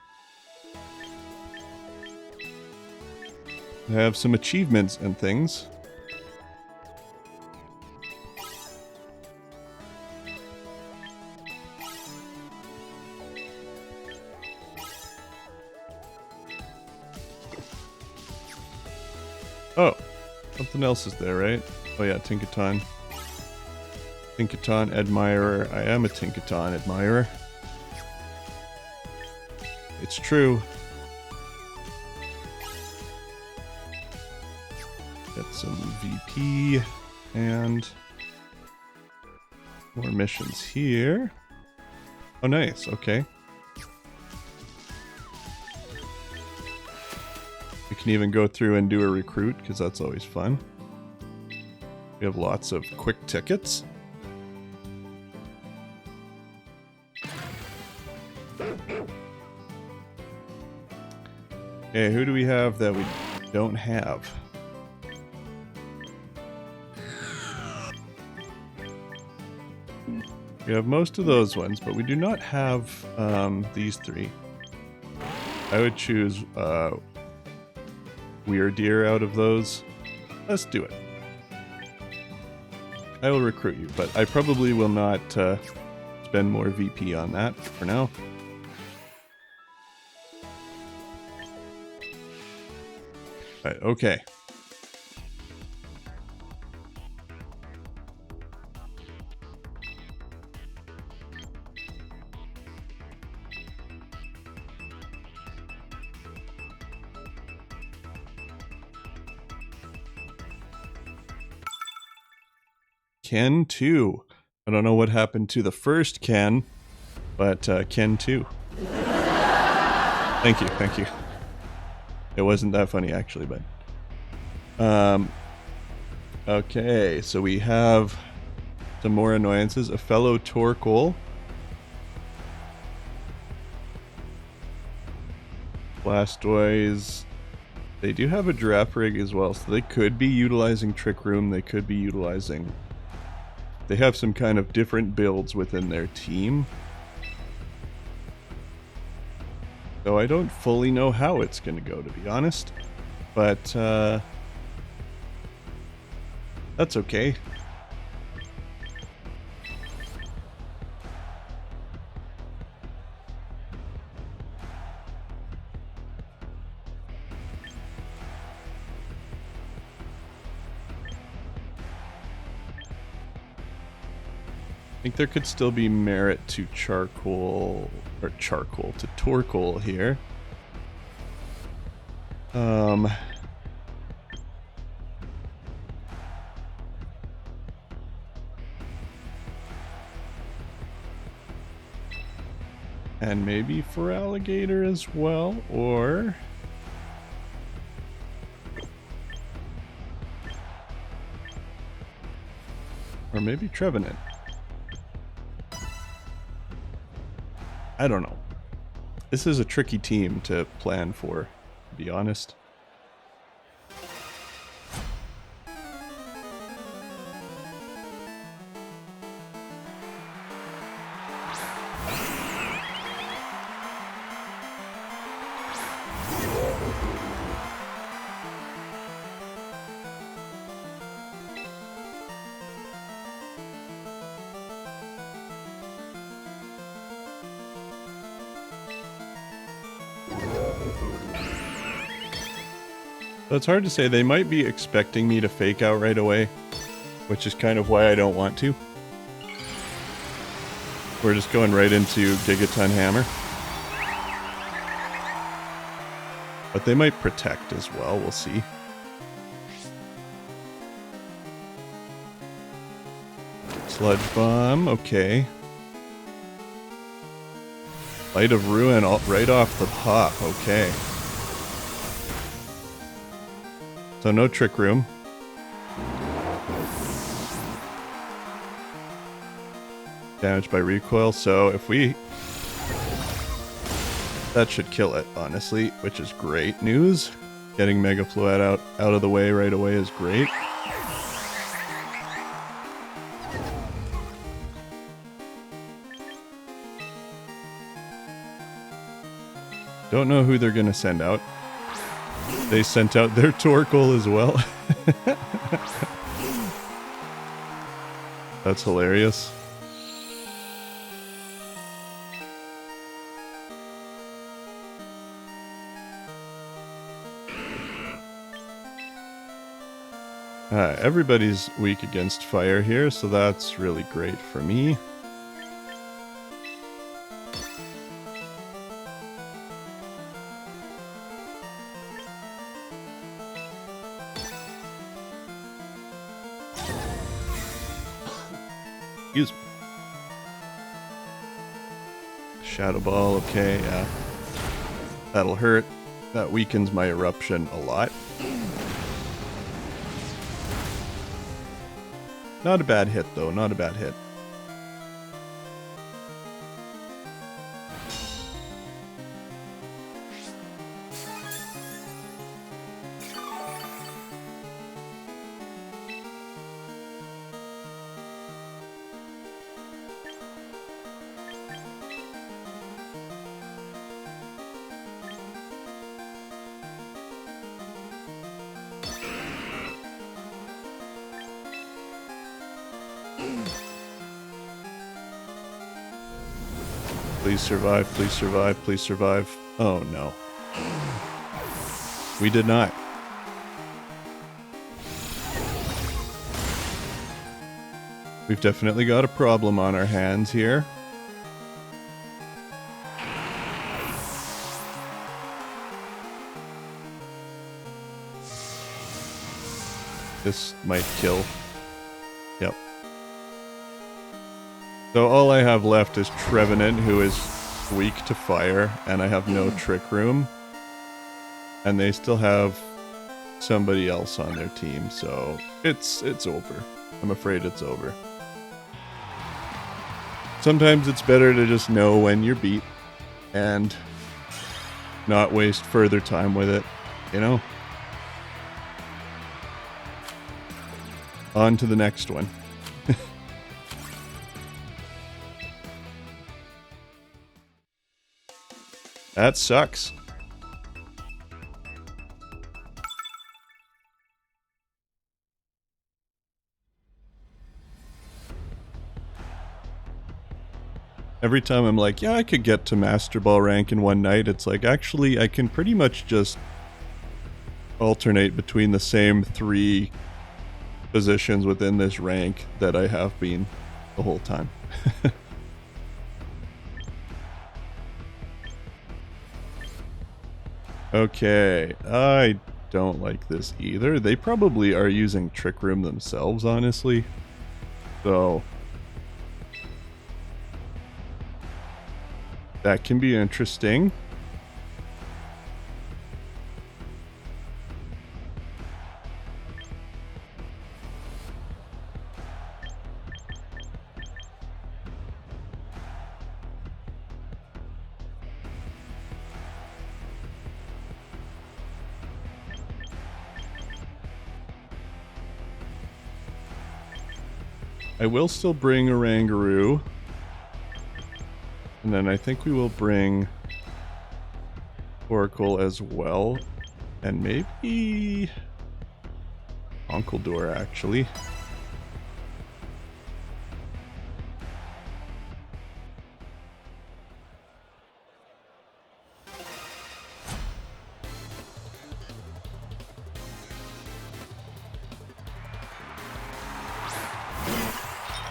S1: I have some achievements and things. Oh, something else is there, right? Oh yeah, Tinkaton. Tinkaton Admirer. I am a Tinkaton Admirer. It's true. Get some VP and more missions here. Oh, nice. Okay. We can even go through and do a recruit, because that's always fun. We have lots of quick tickets. Okay, who do we have that we don't have? We have most of those ones, but we do not have these three. I would choose Weirdeer out of those. Let's do it. I will recruit you, but I probably will not spend more VP on that for now. Right, okay. Ken 2. I don't know what happened to the first Ken, but Ken 2. Thank you, thank you. It wasn't that funny actually, but okay, so we have some more annoyances. A fellow Torkoal. Blastoise. They do have a Giraffe Rig as well, so they could be utilizing Trick Room. They could be utilizing... They have some kind of different builds within their team. So I don't fully know how it's going to go, to be honest. But that's okay. I think there could still be merit to Torkoal here. And maybe for Alligator as well, or maybe Trevenant. I don't know. This is a tricky team to plan for, to be honest. So it's hard to say. They might be expecting me to fake out right away, which is kind of why I don't want to. We're just going right into Gigaton Hammer. But they might protect as well, we'll see. Sludge Bomb, okay. Light of Ruin right off the hop, okay. So no Trick Room. Damage by recoil, so if we... That should kill it, honestly, which is great news. Getting Mega Floette out of the way right away is great. Don't know who they're gonna send out. They sent out their Torkoal as well. That's hilarious. Everybody's weak against fire here, so that's really great for me. Excuse me. Shadow Ball, okay, yeah. That'll hurt. That weakens my eruption a lot. Not a bad hit, though. Not a bad hit. Please survive, please survive, please survive. Oh no. We did not. We've definitely got a problem on our hands here. This might kill. Yep. So all I have left is Trevenant, who is weak to fire, and I have no Trick Room. And they still have somebody else on their team, so it's over. I'm afraid it's over. Sometimes it's better to just know when you're beat and not waste further time with it, you know? On to the next one. That sucks. Every time I'm like, yeah, I could get to Master Ball rank in one night, it's like, actually, I can pretty much just alternate between the same 3 positions within this rank that I have been the whole time. Okay, I don't like this either. They probably are using Trick Room themselves, honestly. So that can be interesting. I will still bring Oranguru. And then I think we will bring Oracle as well. And maybe Onkledor, actually.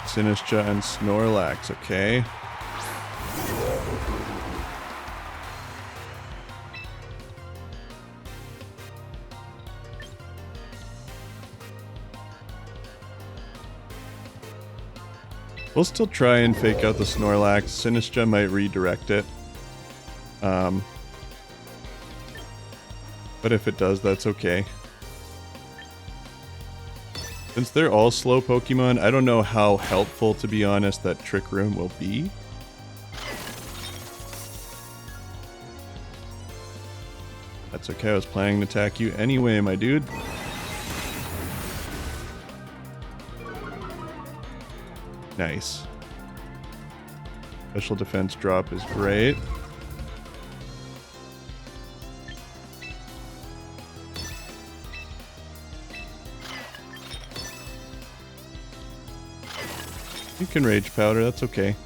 S1: Sinistcha and Snorlax, okay. We'll still try and fake out the Snorlax. Sinistcha might redirect it. But if it does, that's okay. Since they're all slow Pokemon, I don't know how helpful, to be honest, that Trick Room will be. That's okay, I was planning to attack you anyway, my dude. Nice. Special defense drop is great. You can Rage Powder, that's okay.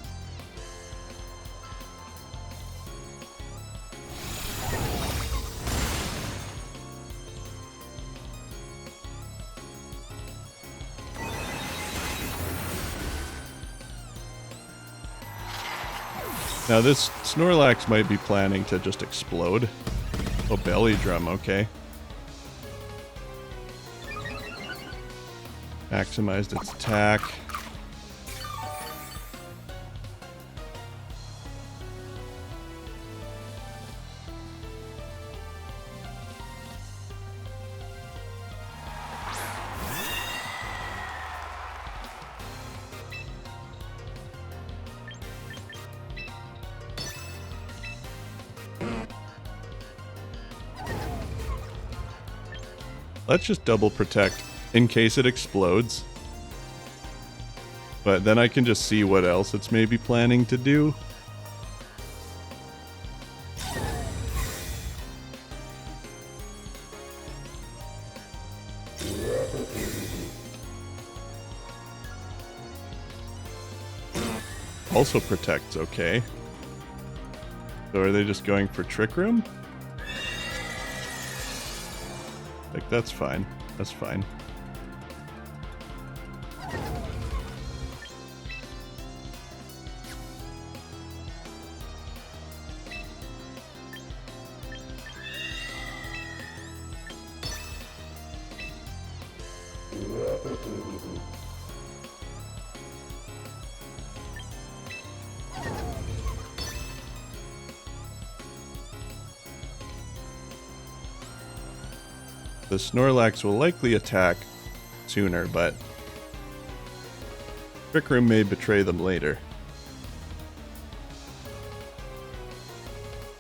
S1: Now this Snorlax might be planning to just explode. Oh, Belly Drum, okay. Maximized its attack. Let's just double protect in case it explodes. But then I can just see what else it's maybe planning to do. Also protects, okay. So are they just going for Trick Room? Like, that's fine. That's fine. The Snorlax will likely attack sooner, but Trick Room may betray them later.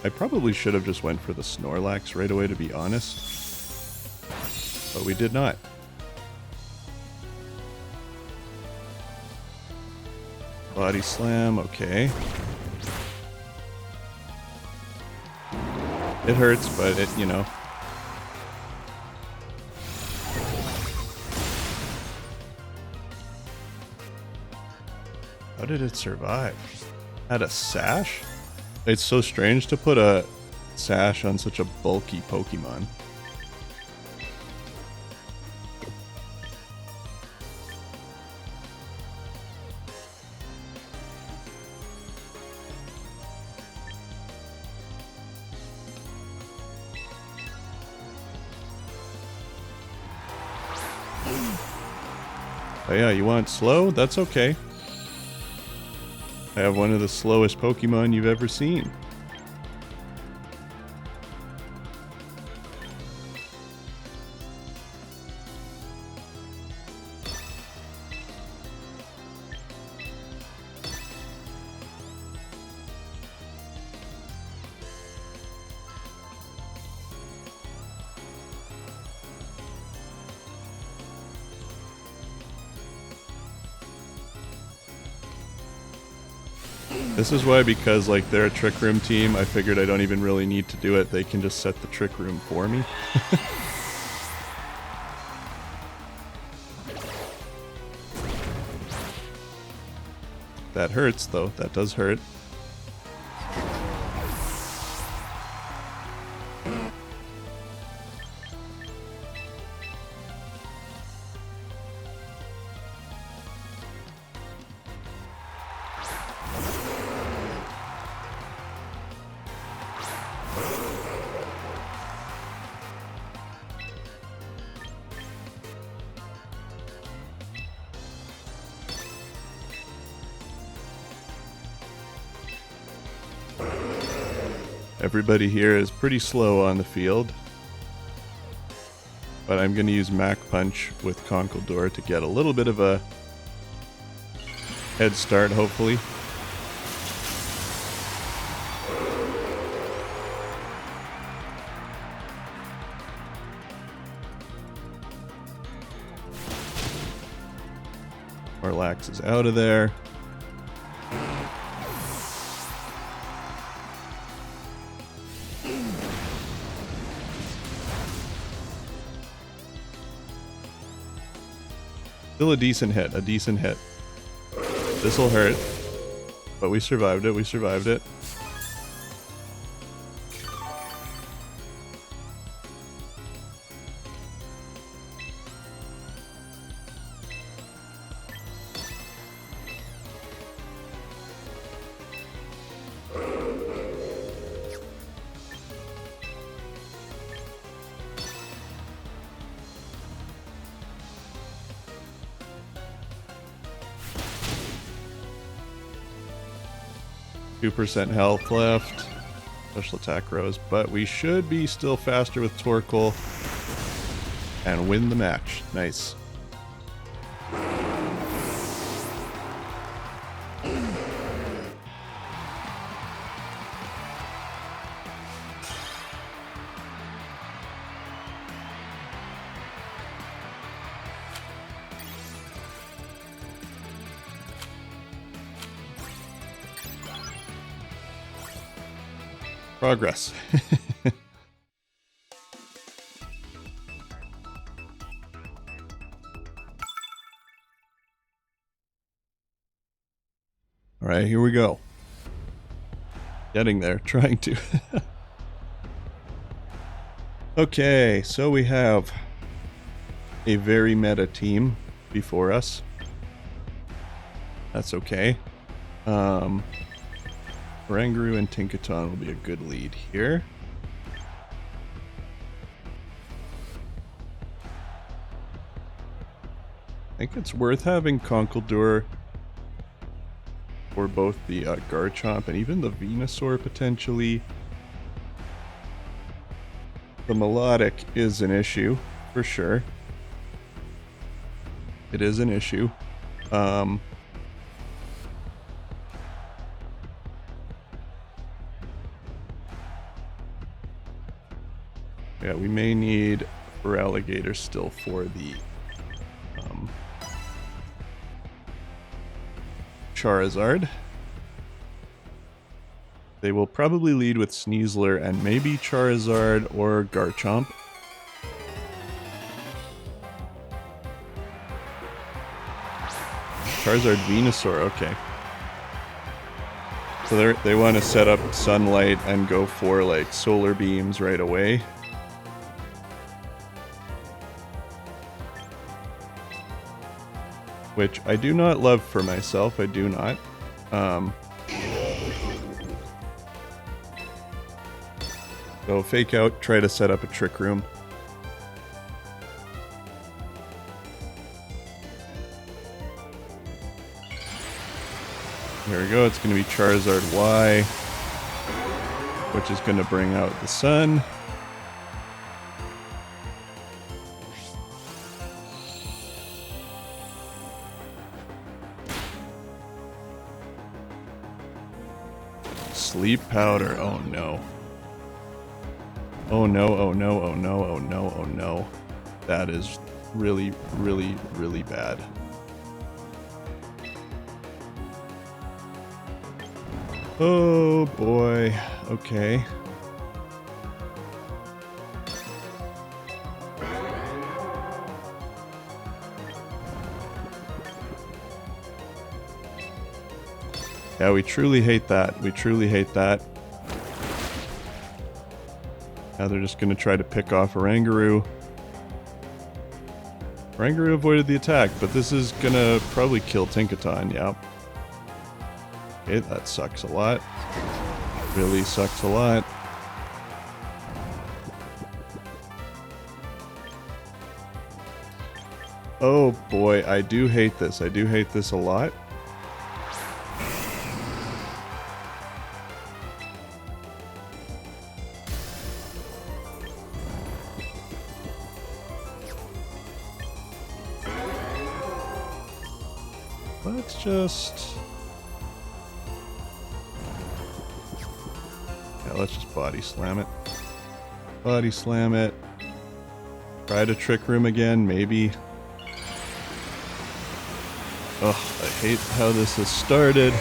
S1: I probably should have just went for the Snorlax right away, to be honest. But we did not. Body Slam, okay. It hurts, but it, you know. How did it survive? Had a sash? It's so strange to put a sash on such a bulky Pokemon. Oh yeah, you want slow? That's okay. I have one of the slowest Pokemon you've ever seen. This is why, because like they're a Trick Room team, I figured I don't even really need to do it. They can just set the Trick Room for me. That hurts though, that does hurt. Everybody here is pretty slow on the field. But I'm going to use Mach Punch with Conkeldurr to get a little bit of a head start, hopefully. Snorlax is out of there. Still a decent hit, This'll hurt, but we survived it, .2% health left. Special attack rose, but we should be still faster with Torkoal and win the match. Nice. Progress. All right, here we go. Getting there, trying to. Okay, so we have a very meta team before us. That's okay. Oranguru and Tinkaton will be a good lead here. I think it's worth having Conkeldurr for both the Garchomp and even the Venusaur potentially. The Melodic is an issue, for sure. It is an issue. Yeah, we may need Feraligatr still for the Charizard. They will probably lead with Sneasler and maybe Charizard or Garchomp. Charizard Venusaur, okay. So they want to set up Sunlight and go for like Solar Beams right away. Which I do not love for myself, I do not. So Fake Out, try to set up a Trick Room. Here we go. It's going to be Charizard Y, which is going to bring out the sun. Sleep powder. Oh no. Oh no, oh no, oh no, oh no, oh no. That is really, really, really bad. Oh boy. Okay. Yeah, we truly hate that. We truly hate that. Now they're just going to try to pick off Oranguru. Oranguru avoided the attack, but this is going to probably kill Tinkaton, yep. Okay, that sucks a lot. Really sucks a lot. Oh boy, I do hate this. I do hate this a lot. Let's just... yeah, let's just body slam it. Body slam it. Try to Trick Room again, maybe. Ugh, I hate how this has started.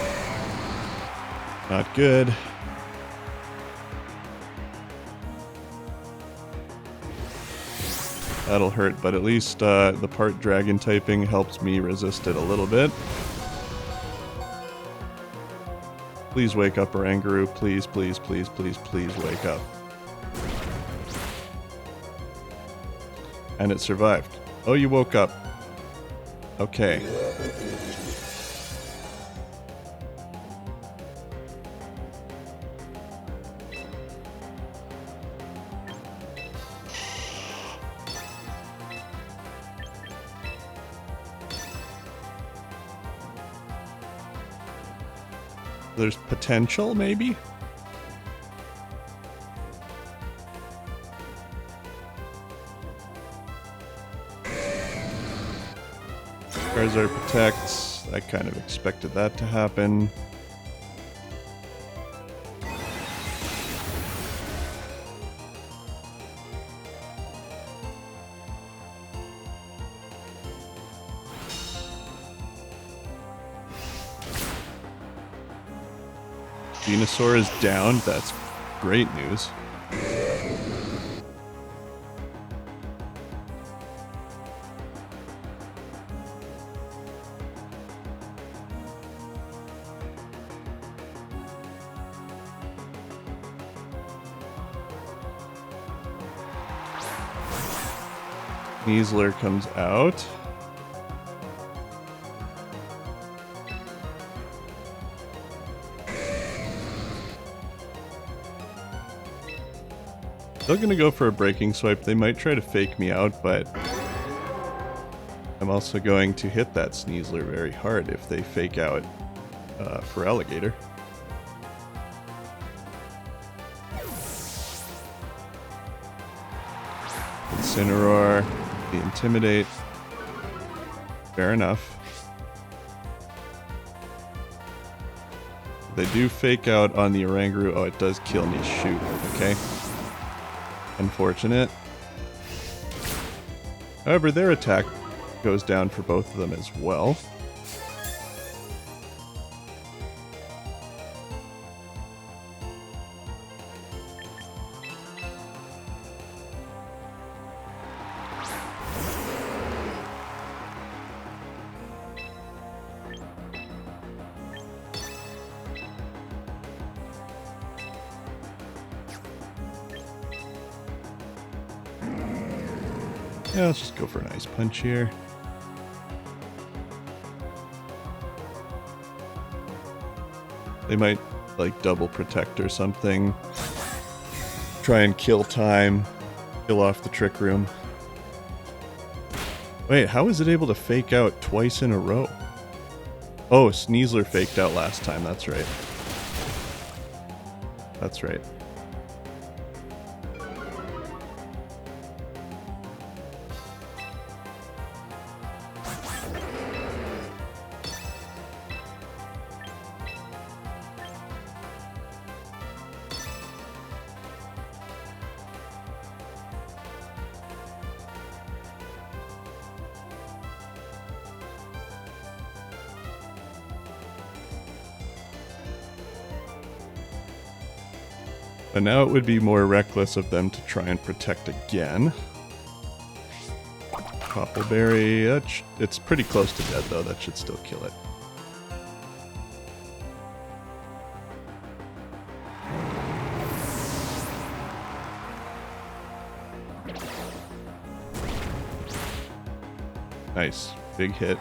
S1: Not good. That'll hurt, but at least the part dragon typing helps me resist it a little bit. Please wake up, Oranguru. Please, please, please, please, please wake up. And it survived. Oh, you woke up. Okay. There's potential, maybe? Charizard protects. I kind of expected that to happen. Venusaur is down. That's great news. Sneasler comes out. Still gonna go for a breaking swipe. They might try to fake me out, but I'm also going to hit that Sneasler very hard if they fake out for Alligator. Incineroar, the Intimidate. Fair enough. They do fake out on the Oranguru. Oh, it does kill me. Shoot. Okay. Unfortunate. However, their attack goes down for both of them as well. Yeah, let's just go for an Ice Punch here. They might, like, double protect or something. Try and kill time. Kill off the Trick Room. Wait, how is it able to fake out twice in a row? Oh, Sneasler faked out last time. That's right. That's right. But now it would be more reckless of them to try and protect again. Coppleberry, it's pretty close to dead though, that should still kill it. Nice, big hit.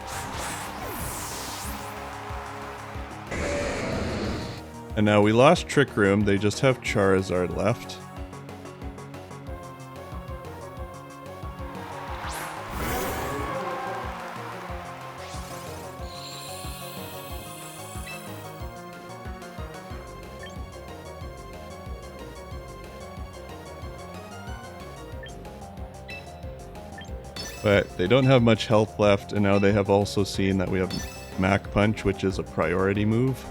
S1: And now we lost Trick Room, they just have Charizard left. But they don't have much health left, and now they have also seen that we have Mach Punch, which is a priority move.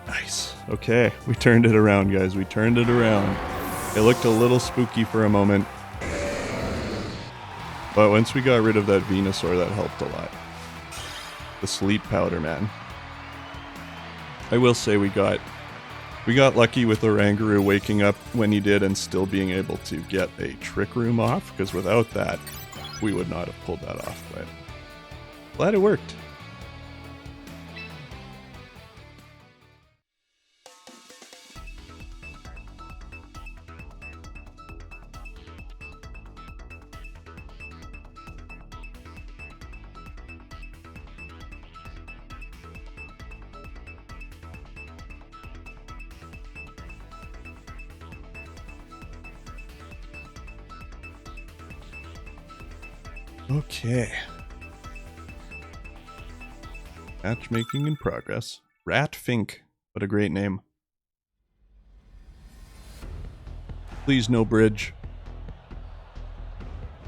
S1: Nice. Okay, we turned it around, guys. We turned it around. It looked a little spooky for a moment. But once we got rid of that Venusaur, that helped a lot. The sleep powder, man. I will say we got lucky with Oranguru waking up when he did and still being able to get a Trick Room off, because without that, we would not have pulled that off, but glad it worked. Okay. Matchmaking in progress. Ratfink. What a great name. Please, no bridge.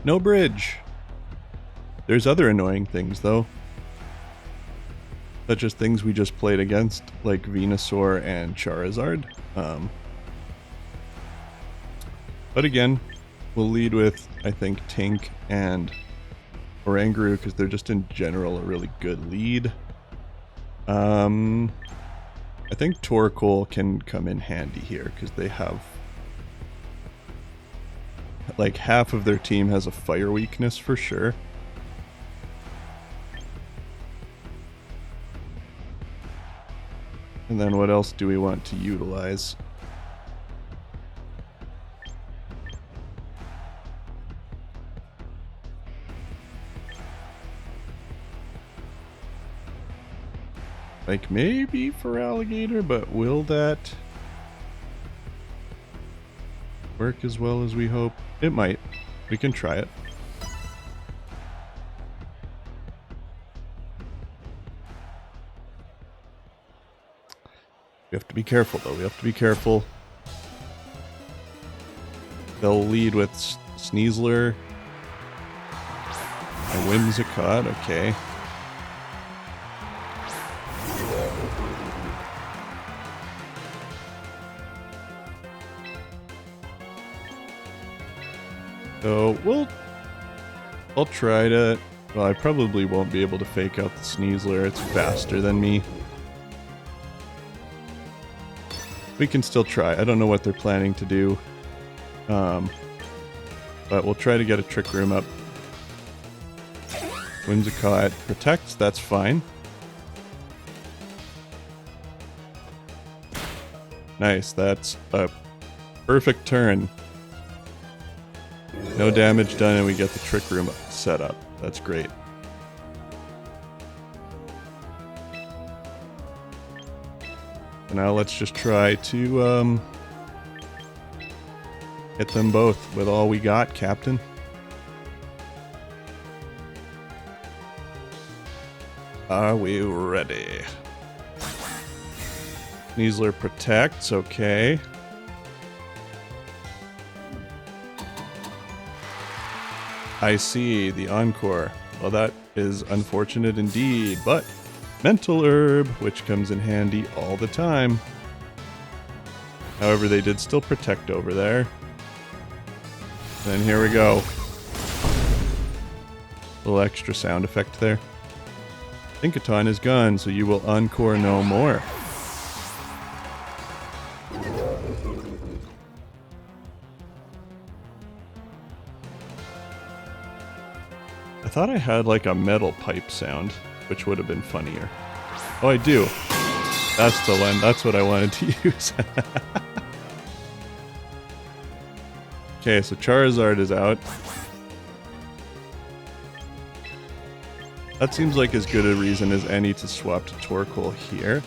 S1: No bridge! There's other annoying things, though. Such as things we just played against, like Venusaur and Charizard. But again, we'll lead with, I think, Tink and Oranguru, because they're just in general a really good lead. I think Torkoal can come in handy here, because they have... like, half of their team has a fire weakness for sure. And then what else do we want to utilize? Like, maybe for Alligator, but will that work as well as we hope? It might. We can try it. We have to be careful, though. We have to be careful. They'll lead with Sneasler and Whimsicott. Okay. So I'll try to, well, I probably won't be able to fake out the Sneasler, it's faster than me. We can still try, I don't know what they're planning to do. But we'll try to get a Trick Room up. Whimsicott protects, that's fine. Nice, that's a perfect turn. No damage done and we get the Trick Room set up. That's great. And now let's just try to hit them both with all we got, Captain. Are we ready? Sneasler protects, okay. I see, the Encore. Well, that is unfortunate indeed, but Mental Herb, which comes in handy all the time. However, they did still protect over there. Then here we go. Little extra sound effect there. Tinkaton is gone, so you will Encore no more. I thought I had like a metal pipe sound, which would have been funnier. Oh, I do. That's the one. That's what I wanted to use. Okay, so Charizard is out. That seems like as good a reason as any to swap to Torkoal here.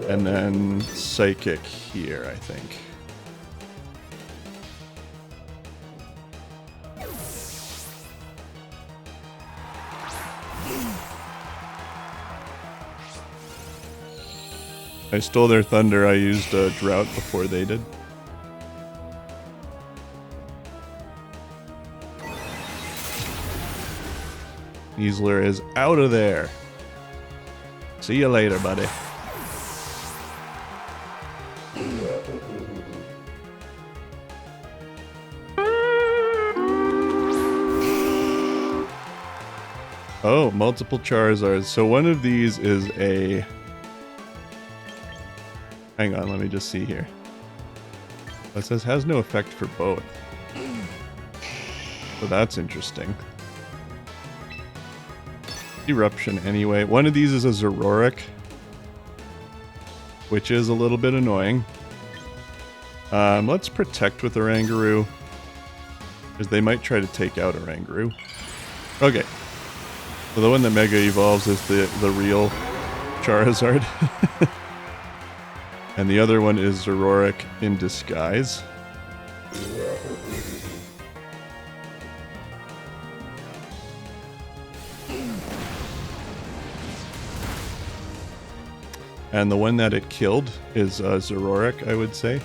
S1: And then Psychic here, I think. I stole their thunder. I used a Drought before they did. Sneasler is out of there. See you later, buddy. Oh, multiple Charizards. So one of these is a... Hang on, let me just see here. That says has no effect for both. So that's interesting. Eruption anyway. One of these is a Zoroark, which is a little bit annoying. Let's protect with Oranguru, because they might try to take out Oranguru. Okay. So the one that Mega Evolves is the real Charizard. And the other one is Zoroark in disguise. And the one that it killed is Zoroark, I would say.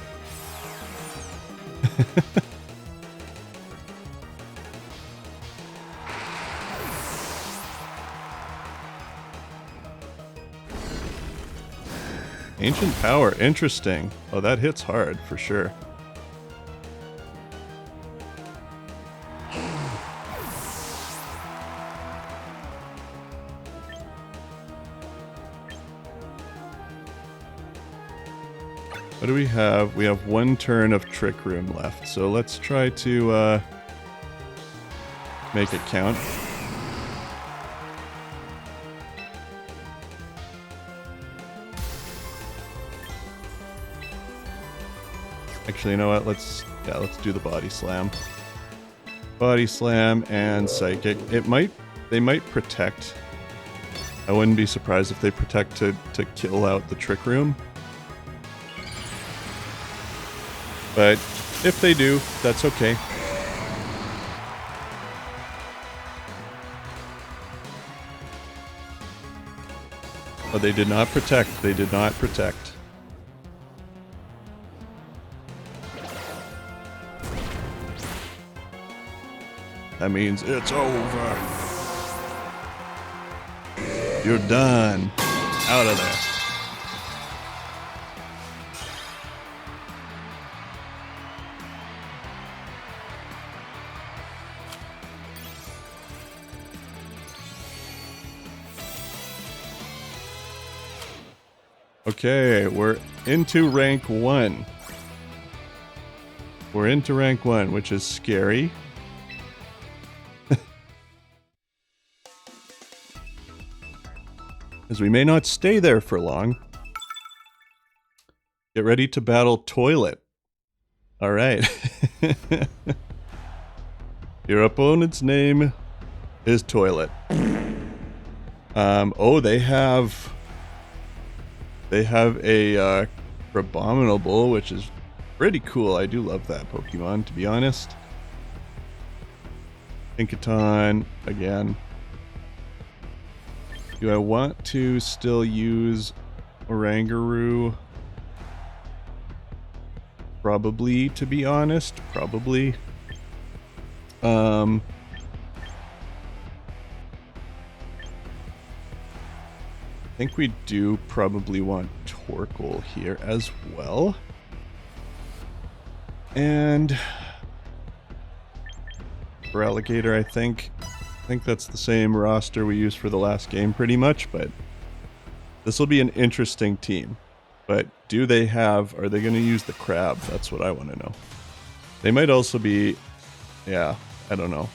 S1: Ancient Power, interesting. Oh, that hits hard, for sure. What do we have? We have one turn of Trick Room left, so let's try to make it count. Actually, you know what? Let's do the Body Slam. Body Slam and Psychic. They might protect. I wouldn't be surprised if they protect to kill out the Trick Room. But if they do, that's okay. But they did not protect. They did not protect. That means it's over. You're done. Out of there. Okay, we're into rank 1. We're into rank 1, which is scary. As we may not stay there for long. Get ready to battle Toilet. Alright. Your opponent's name is Toilet. Oh, they have a Abominable, which is pretty cool. I do love that Pokemon, to be honest. Tinkaton, again. Do I want to still use Oranguru? Probably, to be honest. Probably. I think we do probably want Torkoal here as well. And for Alligator, I think that's the same roster we used for the last game pretty much, but this will be an interesting team. But are they going to use the crab? That's what I want to know. They might also be, yeah, I don't know.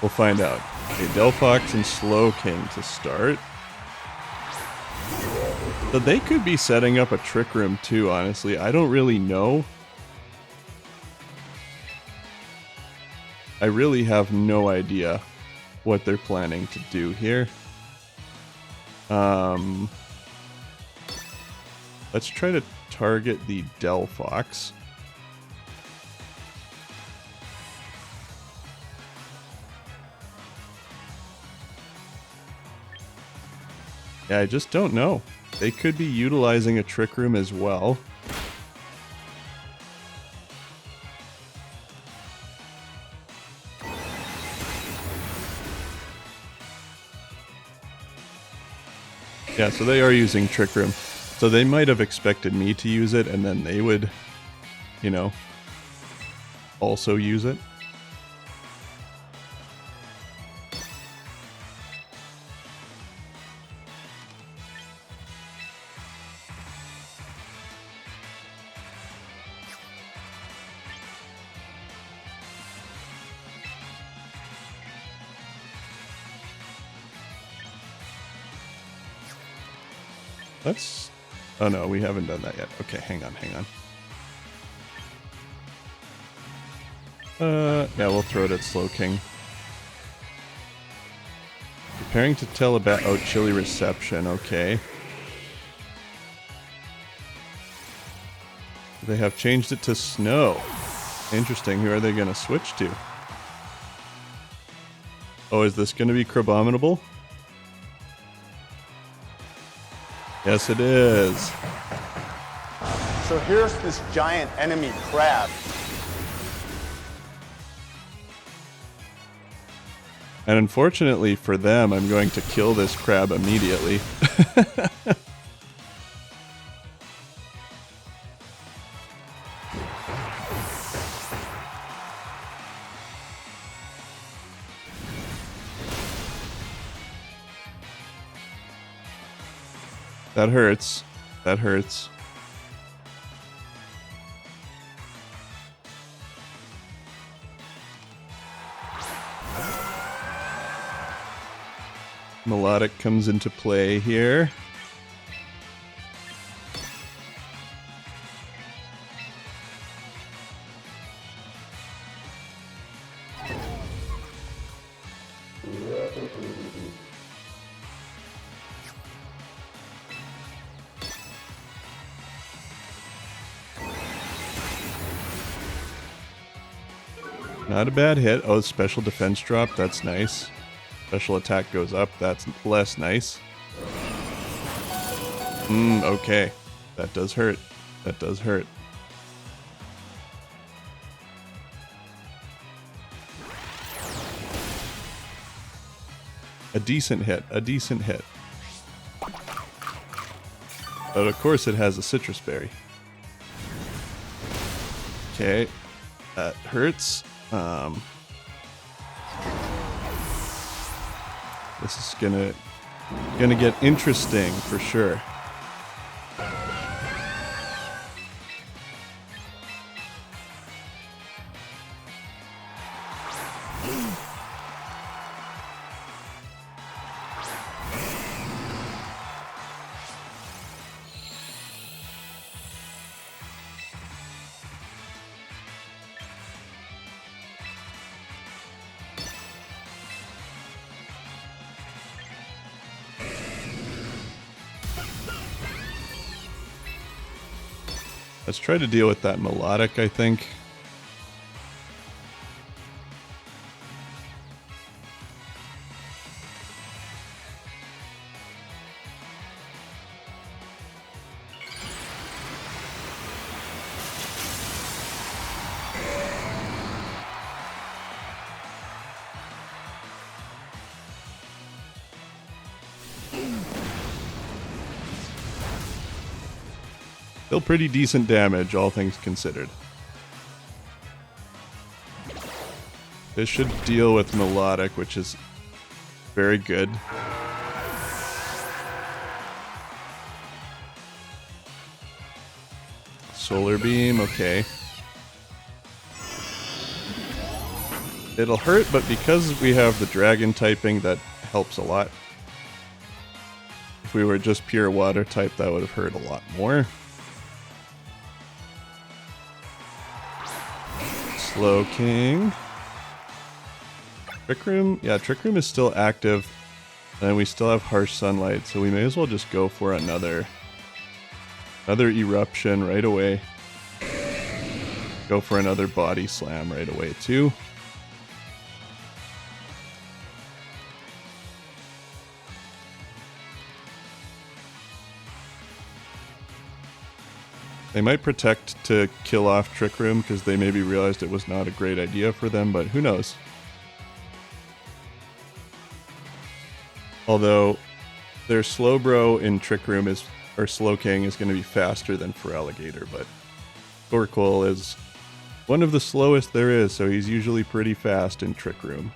S1: We'll find out. Okay, Delphox and Slowking to start. So they could be setting up a Trick Room too, honestly. I don't really know. I really have no idea what they're planning to do here. Let's try to target the Delphox. Yeah, I just don't know. They could be utilizing a Trick Room as well. Yeah, so they are using Trick Room. So they might have expected me to use it, and then they would, you know, also use it. Let's... Oh no, we haven't done that yet. Okay, hang on. Yeah, we'll throw it at Slowking. Preparing to tell about... Oh, Chilly Reception, okay. They have changed it to Snow. Interesting, who are they going to switch to? Oh, is this going to be Crabominable? Yes, it is.
S2: So here's this giant enemy crab.
S1: And unfortunately for them, I'm going to kill this crab immediately. That hurts. That hurts. Melodic comes into play here. Not a bad hit. Oh, special defense drop. That's nice. Special attack goes up. That's less nice. Okay. That does hurt. That does hurt. A decent hit. A decent hit. But of course it has a citrus berry. Okay. That hurts. This is gonna get interesting for sure. Let's try to deal with that Melodic, I think. Still pretty decent damage, all things considered. This should deal with Melodic, which is very good. Solar Beam, okay. It'll hurt, but because we have the dragon typing, that helps a lot. If we were just pure water type, that would have hurt a lot more. Slow King. Trick Room? Yeah, Trick Room is still active. And we still have Harsh Sunlight, so we may as well just go for another Eruption right away. Go for another Body Slam right away too. They might protect to kill off Trick Room because they maybe realized it was not a great idea for them, but who knows. Although their Slowbro in Trick Room is, or Slowking is going to be faster than Feraligatr, but Torkoal is one of the slowest there is, so he's usually pretty fast in Trick Room.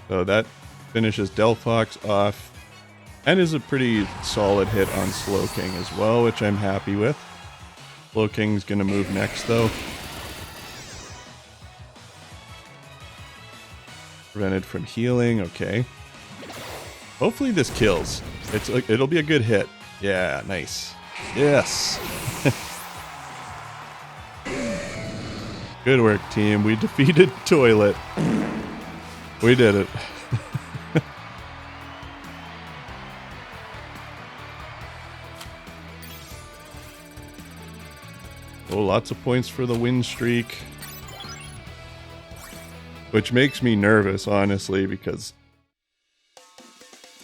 S1: So that finishes Delphox off, and is a pretty solid hit on Slowking as well, which I'm happy with. Slowking's gonna move next though. Prevented from healing, okay. Hopefully this kills. It'll be a good hit. Yeah, nice. Yes! Good work, team. We defeated Toilet. We did it. Oh, lots of points for the win streak. Which makes me nervous, honestly, because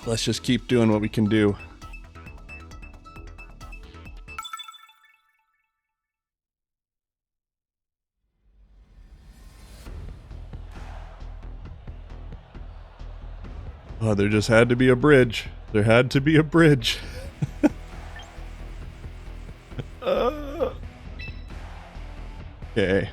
S1: let's just keep doing what we can do. Oh, there just had to be a bridge. There had to be a bridge. Okay.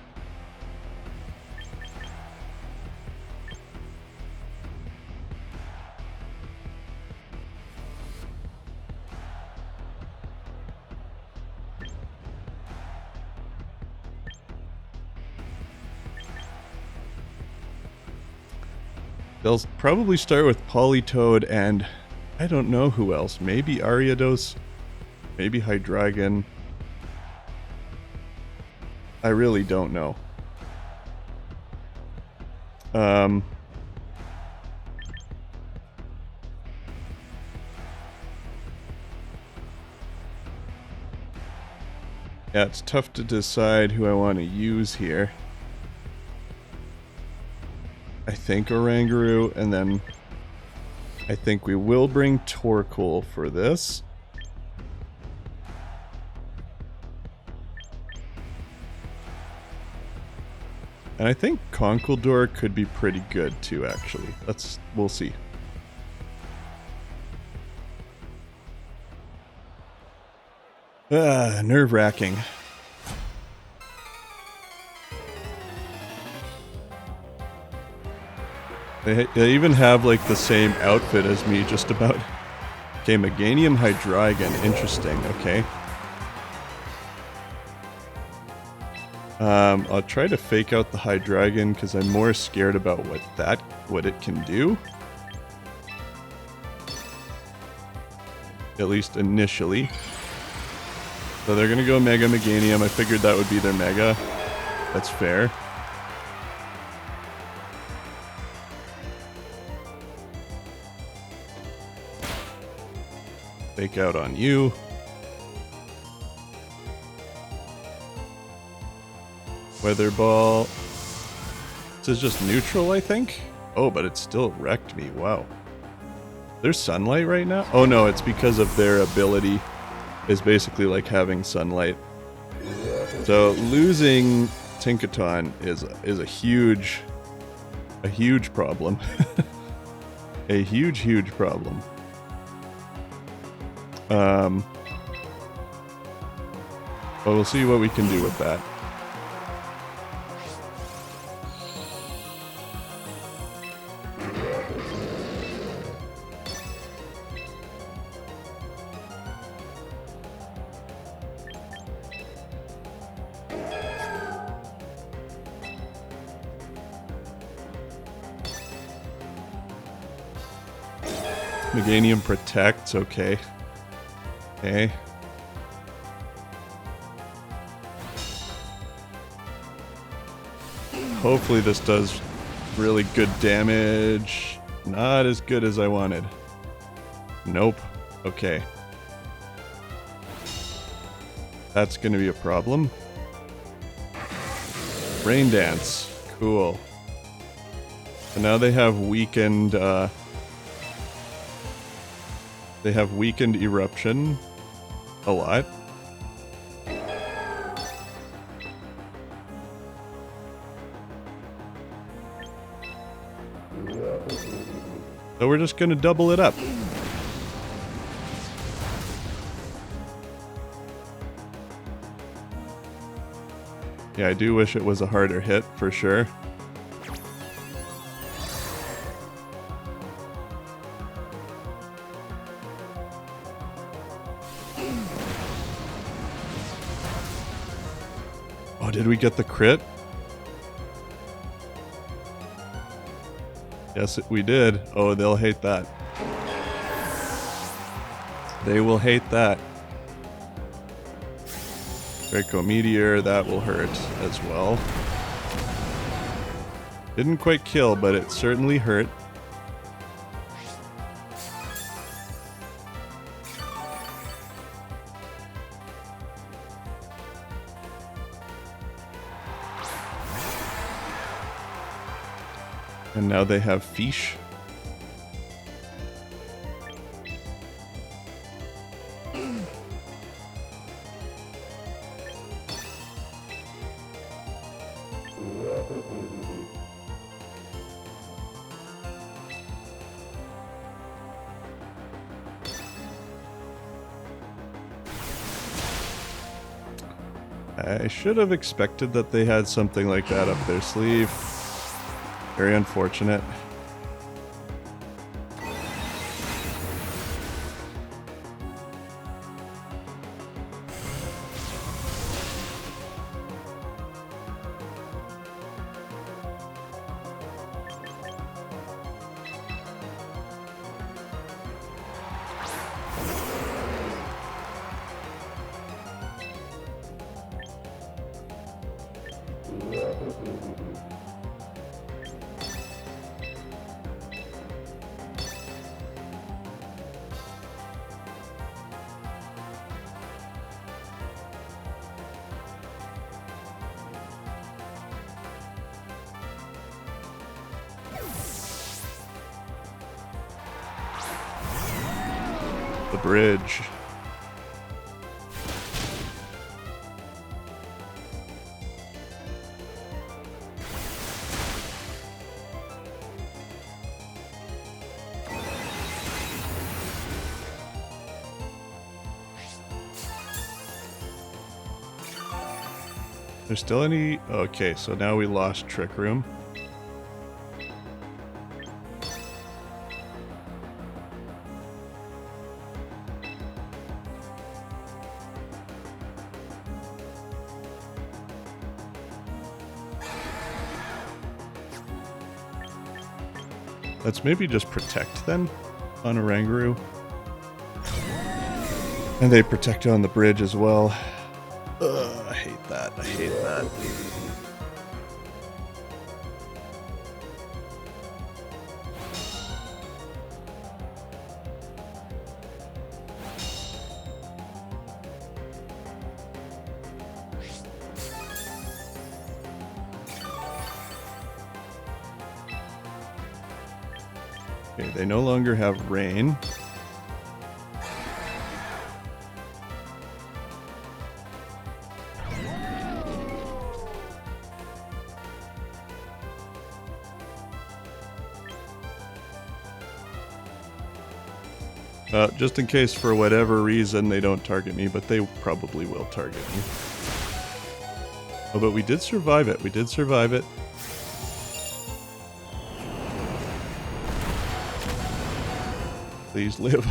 S1: They'll probably start with Politoed and I don't know who else. Maybe Ariados, maybe Hydreigon. I really don't know. Yeah, it's tough to decide who I want to use here. I think Oranguru, and then I think we will bring Torkoal for this. And I think Conkeldurr could be pretty good too, actually. We'll see. Nerve-wracking. They even have like the same outfit as me, just about. Okay, Meganium Hydreigon, interesting, okay. I'll try to fake out the Hydreigon because I'm more scared about what it can do. At least initially. So they're gonna go Mega Meganium. I figured that would be their Mega. That's fair. Fake out on you. Weather Ball. This is just neutral, I think? Oh, but it still wrecked me. Wow. There's sunlight right now? Oh no, it's because of their ability is basically like having sunlight. So losing Tinkaton is a huge a huge problem. A huge problem. But we'll see what we can do with that. Meganium protects, okay. Okay. Hopefully this does really good damage. Not as good as I wanted. Nope. Okay. That's gonna be a problem. Rain Dance. Cool. So now they have weakened, Eruption a lot. So we're just gonna double it up. Yeah, I do wish it was a harder hit for sure. Oh, did we get the crit? Yes, we did. Oh, they'll hate that. They will hate that. Draco Meteor, that will hurt as well. Didn't quite kill, but it certainly hurt. And now they have Fish. I should have expected that they had something like that up their sleeve. Very unfortunate. The bridge. There's still any... Okay, so now we lost Trick Room. Let's maybe just protect then on Oranguru. And they protect on the bridge as well. Ugh, I hate that. I hate that. Okay, they no longer have rain. Just in case for whatever reason they don't target me, but they probably will target me. Oh, but we did survive it. We did survive it. Please live.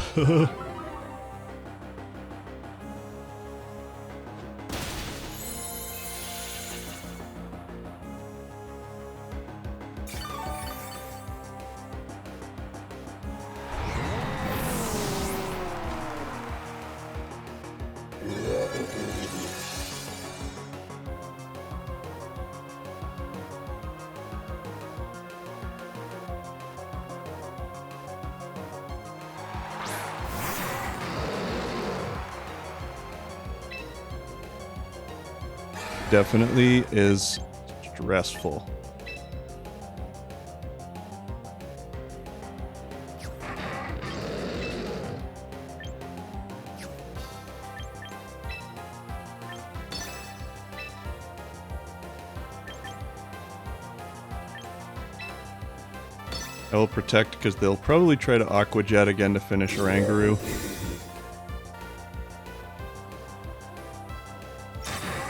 S1: Definitely is stressful. I will protect because they'll probably try to Aqua Jet again to finish Oranguru.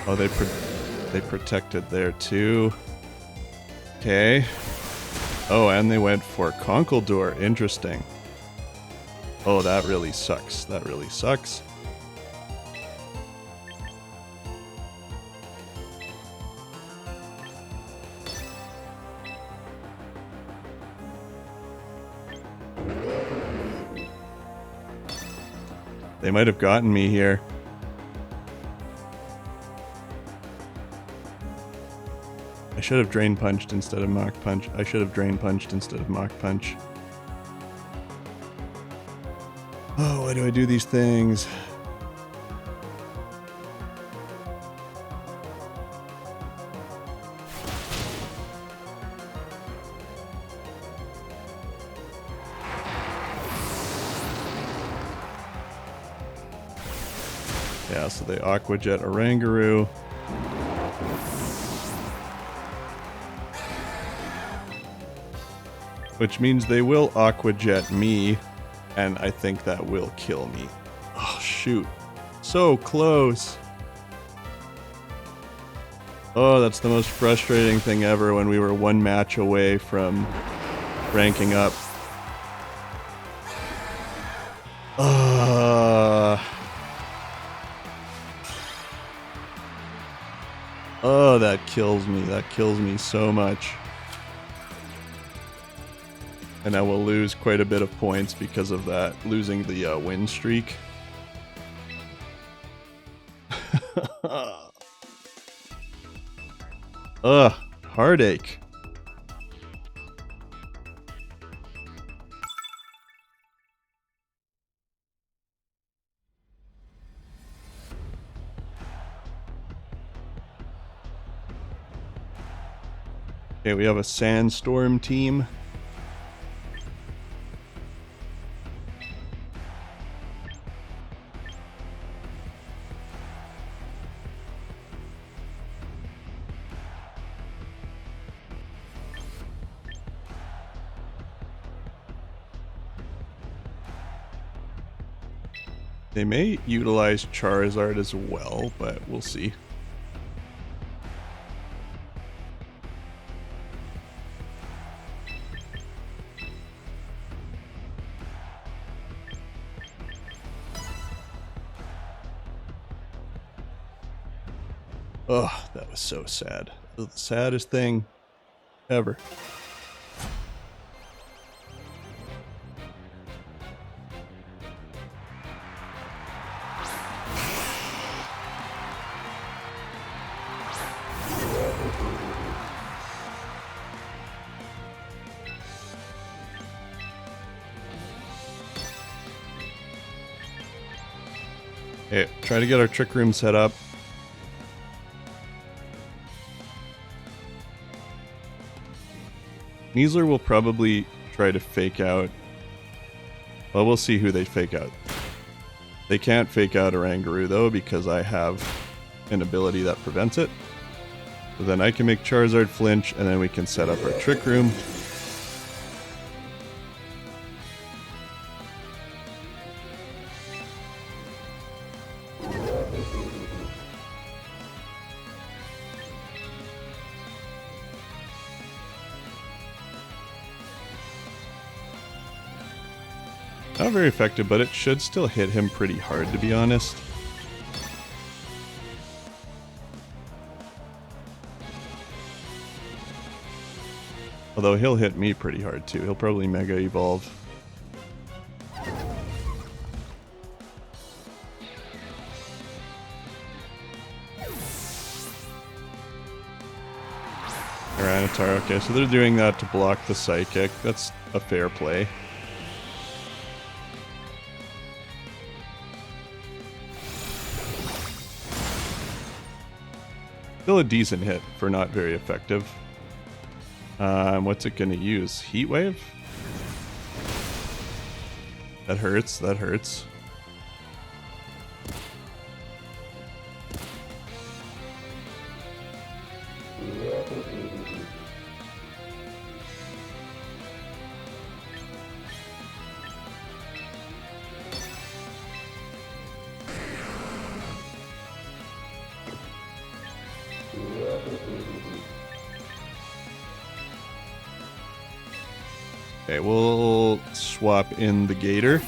S1: Oh, they protected there too. Okay. Oh, and they went for Conkeldurr. Interesting. Oh, that really sucks. That really sucks. They might have gotten me here. I should have Drain Punched instead of Mach Punch. I should have Drain Punched instead of Mach Punch. Oh, why do I do these things? Yeah, so they Aqua Jet Oranguru. Which means they will Aqua Jet me, and I think that will kill me. Oh, shoot. So close. Oh, that's the most frustrating thing ever when we were one match away from ranking up. Oh, that kills me. That kills me so much. And I will lose quite a bit of points because of that, losing the win streak. Ugh, heartache. Okay, we have a Sandstorm team. They may utilize Charizard as well, but we'll see. Oh, that was so sad. The saddest thing ever. Okay, try to get our Trick Room set up. Kneasler will probably try to fake out. Well, we'll see who they fake out. They can't fake out Oranguru though because I have an ability that prevents it. So then I can make Charizard flinch and then we can set up our Trick Room. Not very effective, but it should still hit him pretty hard, to be honest. Although he'll hit me pretty hard too. He'll probably Mega Evolve. Tyranitar, okay, so they're doing that to block the Psychic. That's a fair play. Still a decent hit for not very effective. What's it gonna use? Heat Wave? That hurts, that hurts. Okay, we'll swap in the Gator.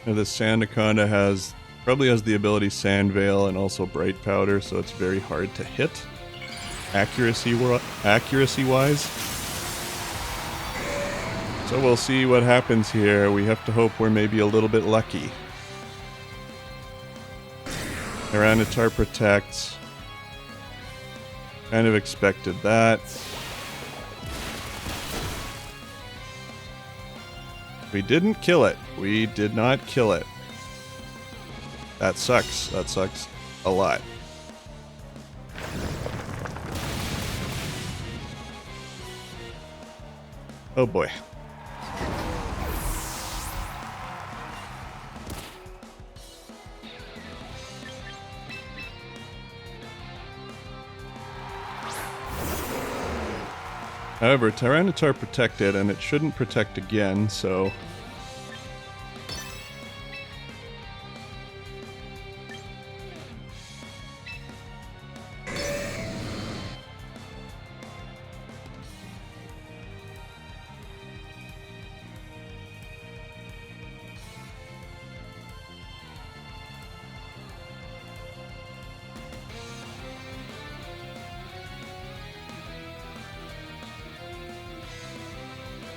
S1: Now this Sandaconda probably has the ability Sand Veil and also Bright Powder, so it's very hard to hit accuracy-wise. So we'll see what happens here. We have to hope we're maybe a little bit lucky. Tyranitar protects. Kind of expected that. We didn't kill it. We did not kill it. That sucks. That sucks a lot. Oh boy. However, Tyranitar protected, and it shouldn't protect again, so...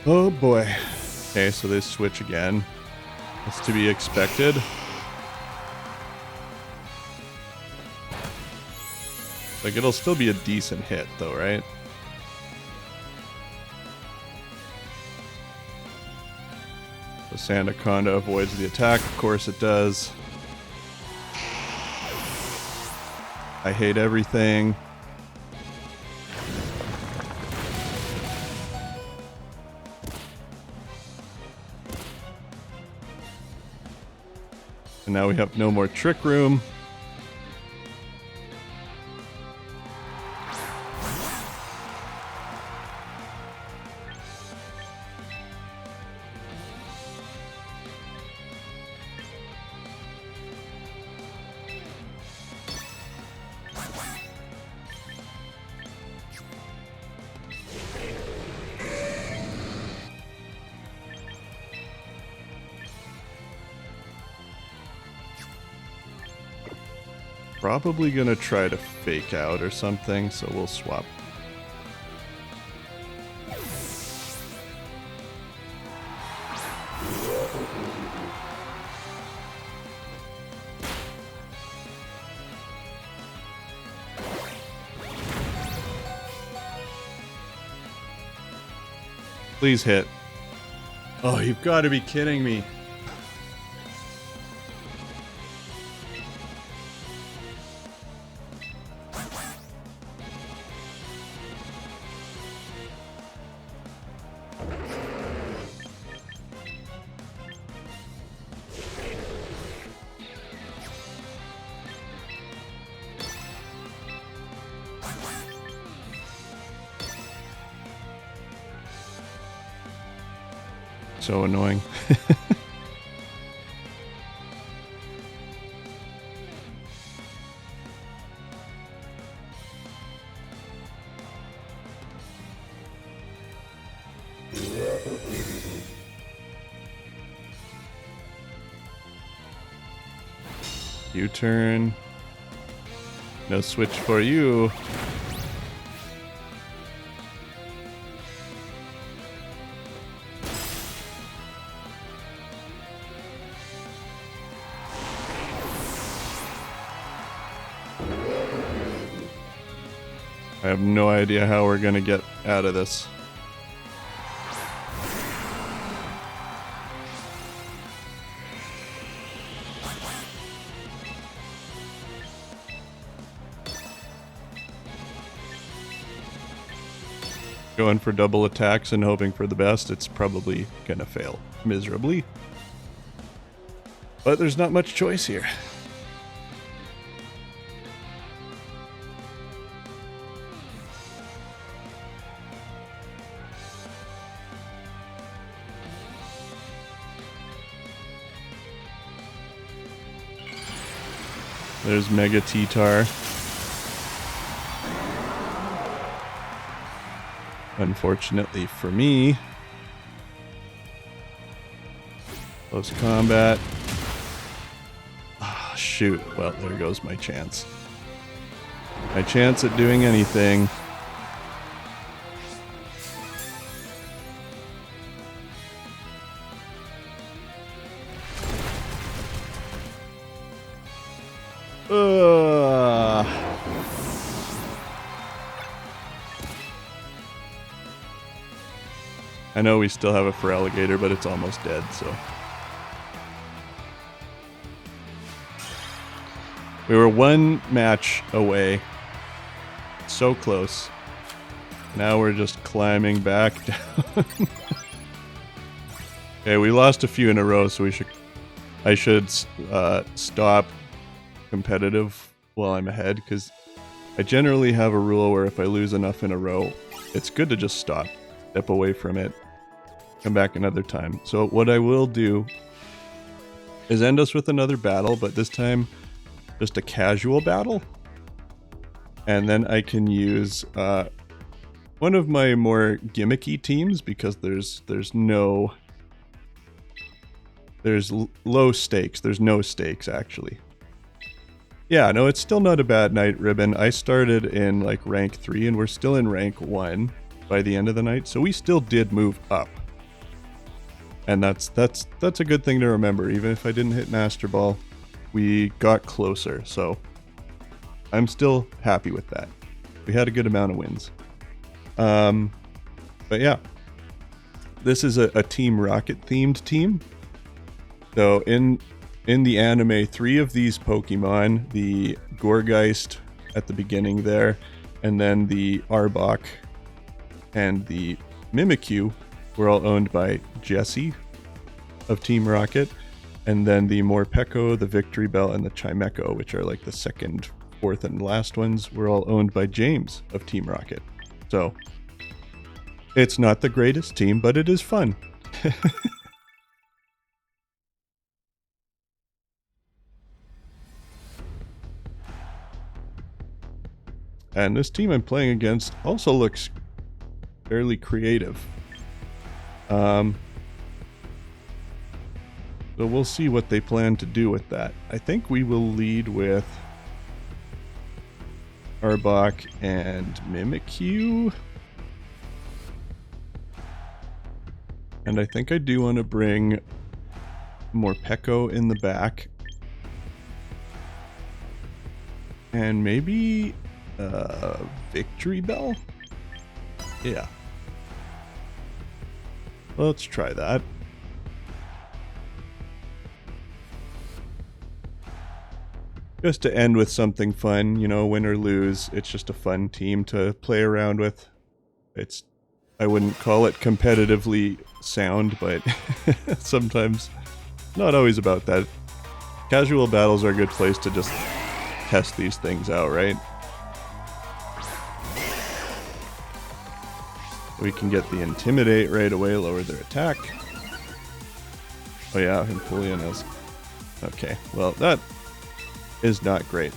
S1: Oh boy. Okay, so they switch again. That's to be expected. Like, it'll still be a decent hit, though, right? The Sandaconda avoids the attack. Of course it does. I hate everything. And now we have no more Trick Room. Probably gonna try to fake out or something, so we'll swap. Please hit. Oh, you've got to be kidding me. So annoying. U-turn. No switch for you. I have no idea how we're gonna get out of this. Going for double attacks and hoping for the best, it's probably gonna fail miserably. But there's not much choice here. There's Mega T-Tar. Unfortunately for me. Close combat. Ah, shoot. Well, there goes my chance. My chance at doing anything. I know we still have a Feraligatr, but it's almost dead, so. We were one match away. So close. Now we're just climbing back down. Okay, we lost a few in a row, so I should stop competitive while I'm ahead, because I generally have a rule where if I lose enough in a row, it's good to just stop, step away from it, come back another time. So what I will do is end us with another battle, but this time just a casual battle. And then I can use one of my more gimmicky teams, because there's low stakes. There's no stakes, actually. Yeah, no, it's still not a bad night, Ribbon. I started in like rank 3 and we're still in rank 1 by the end of the night, so we still did move up. And that's a good thing to remember. Even if I didn't hit Master Ball, we got closer, so I'm still happy with that. We had a good amount of wins. But yeah, this is a Team Rocket themed team. So in the anime, 3 of these Pokemon, the Gourgeist at the beginning there, and then the Arbok and the Mimikyu were all owned by Jesse of Team Rocket, and then the Morpeko, the Victory Bell, and the Chimecho, which are like the second, fourth, and last ones, were all owned by James of Team Rocket. So it's not the greatest team, but it is fun. And this team I'm playing against also looks fairly creative. So we'll see what they plan to do with that. I think we will lead with Arbok and Mimikyu. And I think I do want to bring Morpeko in the back. And maybe Victory Bell? Yeah. Let's try that. Just to end with something fun, you know, win or lose, it's just a fun team to play around with. I wouldn't call it competitively sound, but sometimes not always about that. Casual battles are a good place to just test these things out, right? We can get the Intimidate right away, lower their attack. Oh yeah, Empoleon is. Okay, well that is not great.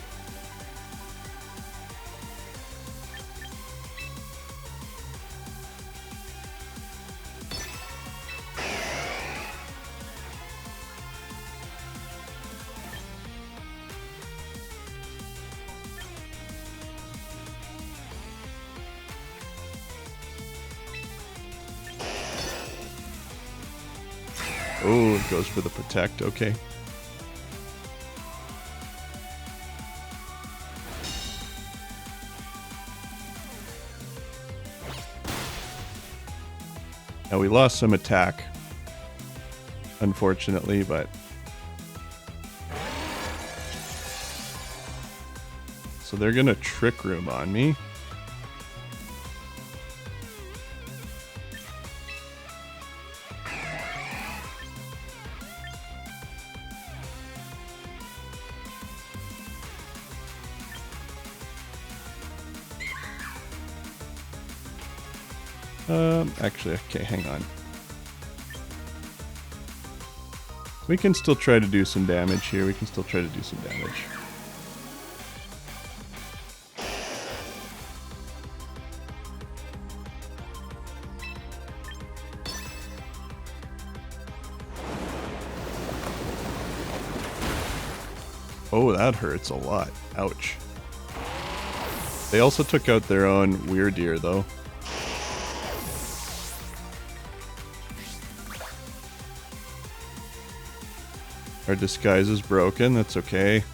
S1: Oh, it goes for the protect. Okay. Now we lost some attack, unfortunately, but so they're gonna Trick Room on me. Actually, okay, hang on. We can still try to do some damage here. We can still try to do some damage. Oh, that hurts a lot. Ouch. They also took out their own Weirdeer, though. Our disguise is broken, that's okay.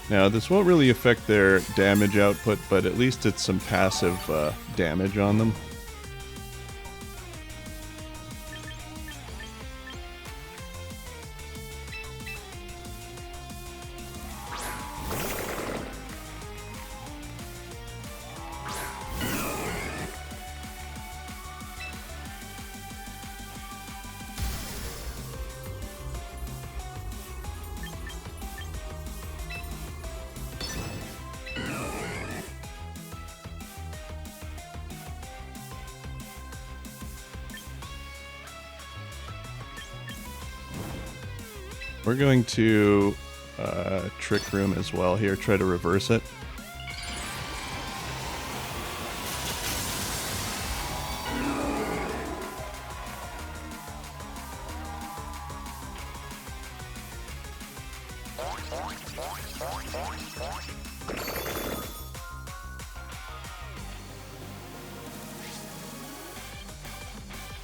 S1: Now, this won't really affect their damage output, but at least it's some passive damage on them. We're going to Trick Room as well here, try to reverse it.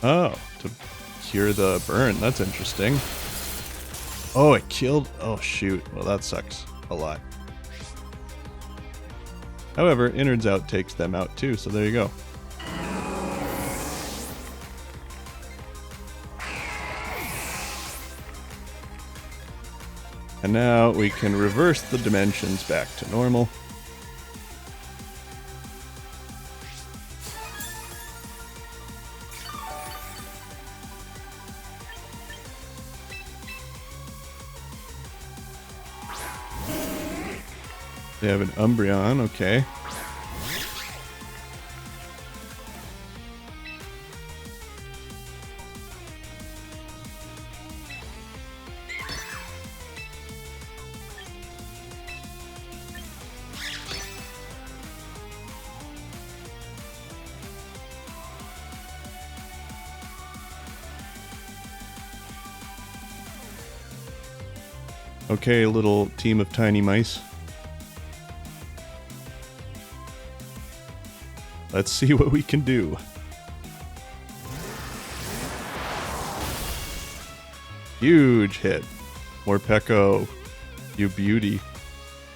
S1: Oh, to cure the burn. That's interesting. Oh, it killed. Oh, shoot. Well, that sucks a lot. However, Innards Out takes them out too, so there you go. And now we can reverse the dimensions back to normal. They have an Umbreon, okay. Okay, little team of tiny mice. Let's see what we can do. Huge hit. Morpeko, you beauty.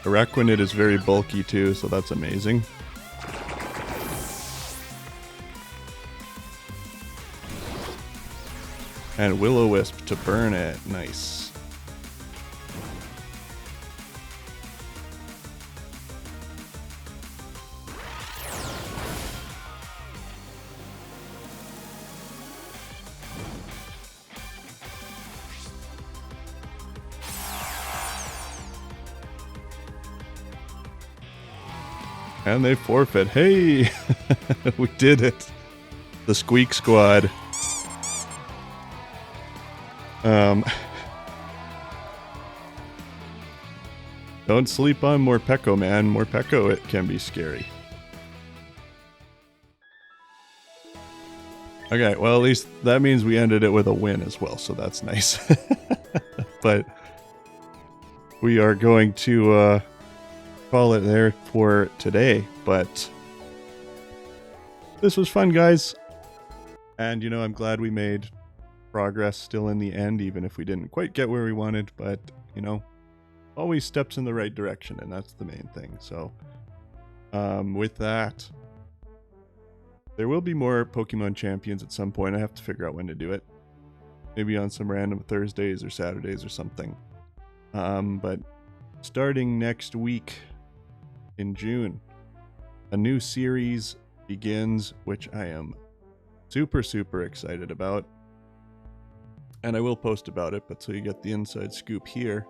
S1: Araquanid is very bulky too, so that's amazing. And Will-O-Wisp to burn it. Nice. And they forfeit. Hey, we did it. The Squeak Squad. Don't sleep on Morpeko, man. Morpeko, it can be scary. Okay, well, at least that means we ended it with a win as well, so that's nice. But we are going to call it there for today. But this was fun, guys. And, you know, I'm glad we made progress still in the end, even if we didn't quite get where we wanted. But, you know, always steps in the right direction, and that's the main thing. So, with that, there will be more Pokemon Champions at some point. I have to figure out when to do it. Maybe on some random Thursdays or Saturdays or something. But starting next week in June, a new series begins, which I am super, super excited about. And I will post about it, but so you get the inside scoop here,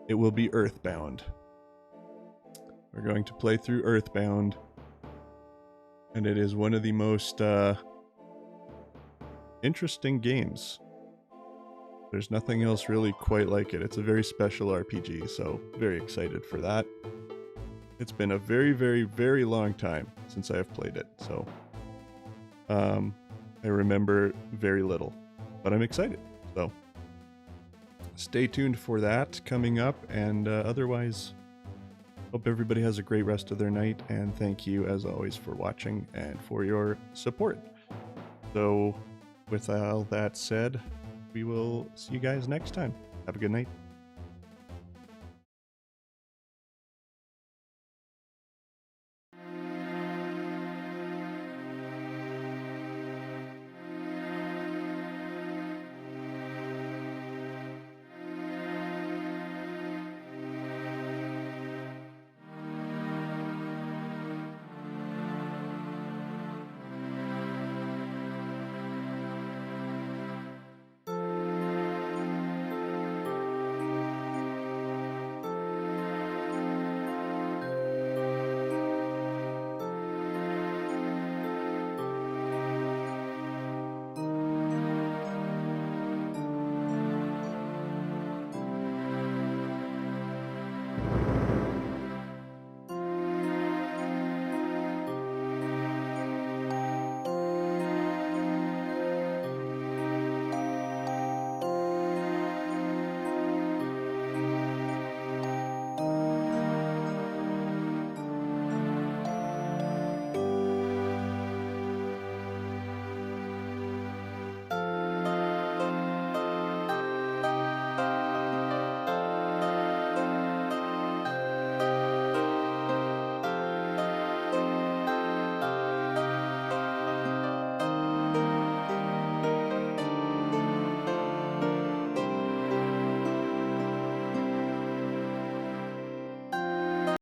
S1: it will be Earthbound. We're going to play through Earthbound. And it is one of the most interesting games. There's nothing else really quite like it. It's a very special RPG, so very excited for that. It's been a very, very, very long time since I have played it, so I remember very little, but I'm excited. So stay tuned for that coming up, and otherwise, hope everybody has a great rest of their night, and thank you as always for watching and for your support. So with all that said, we will see you guys next time. Have a good night.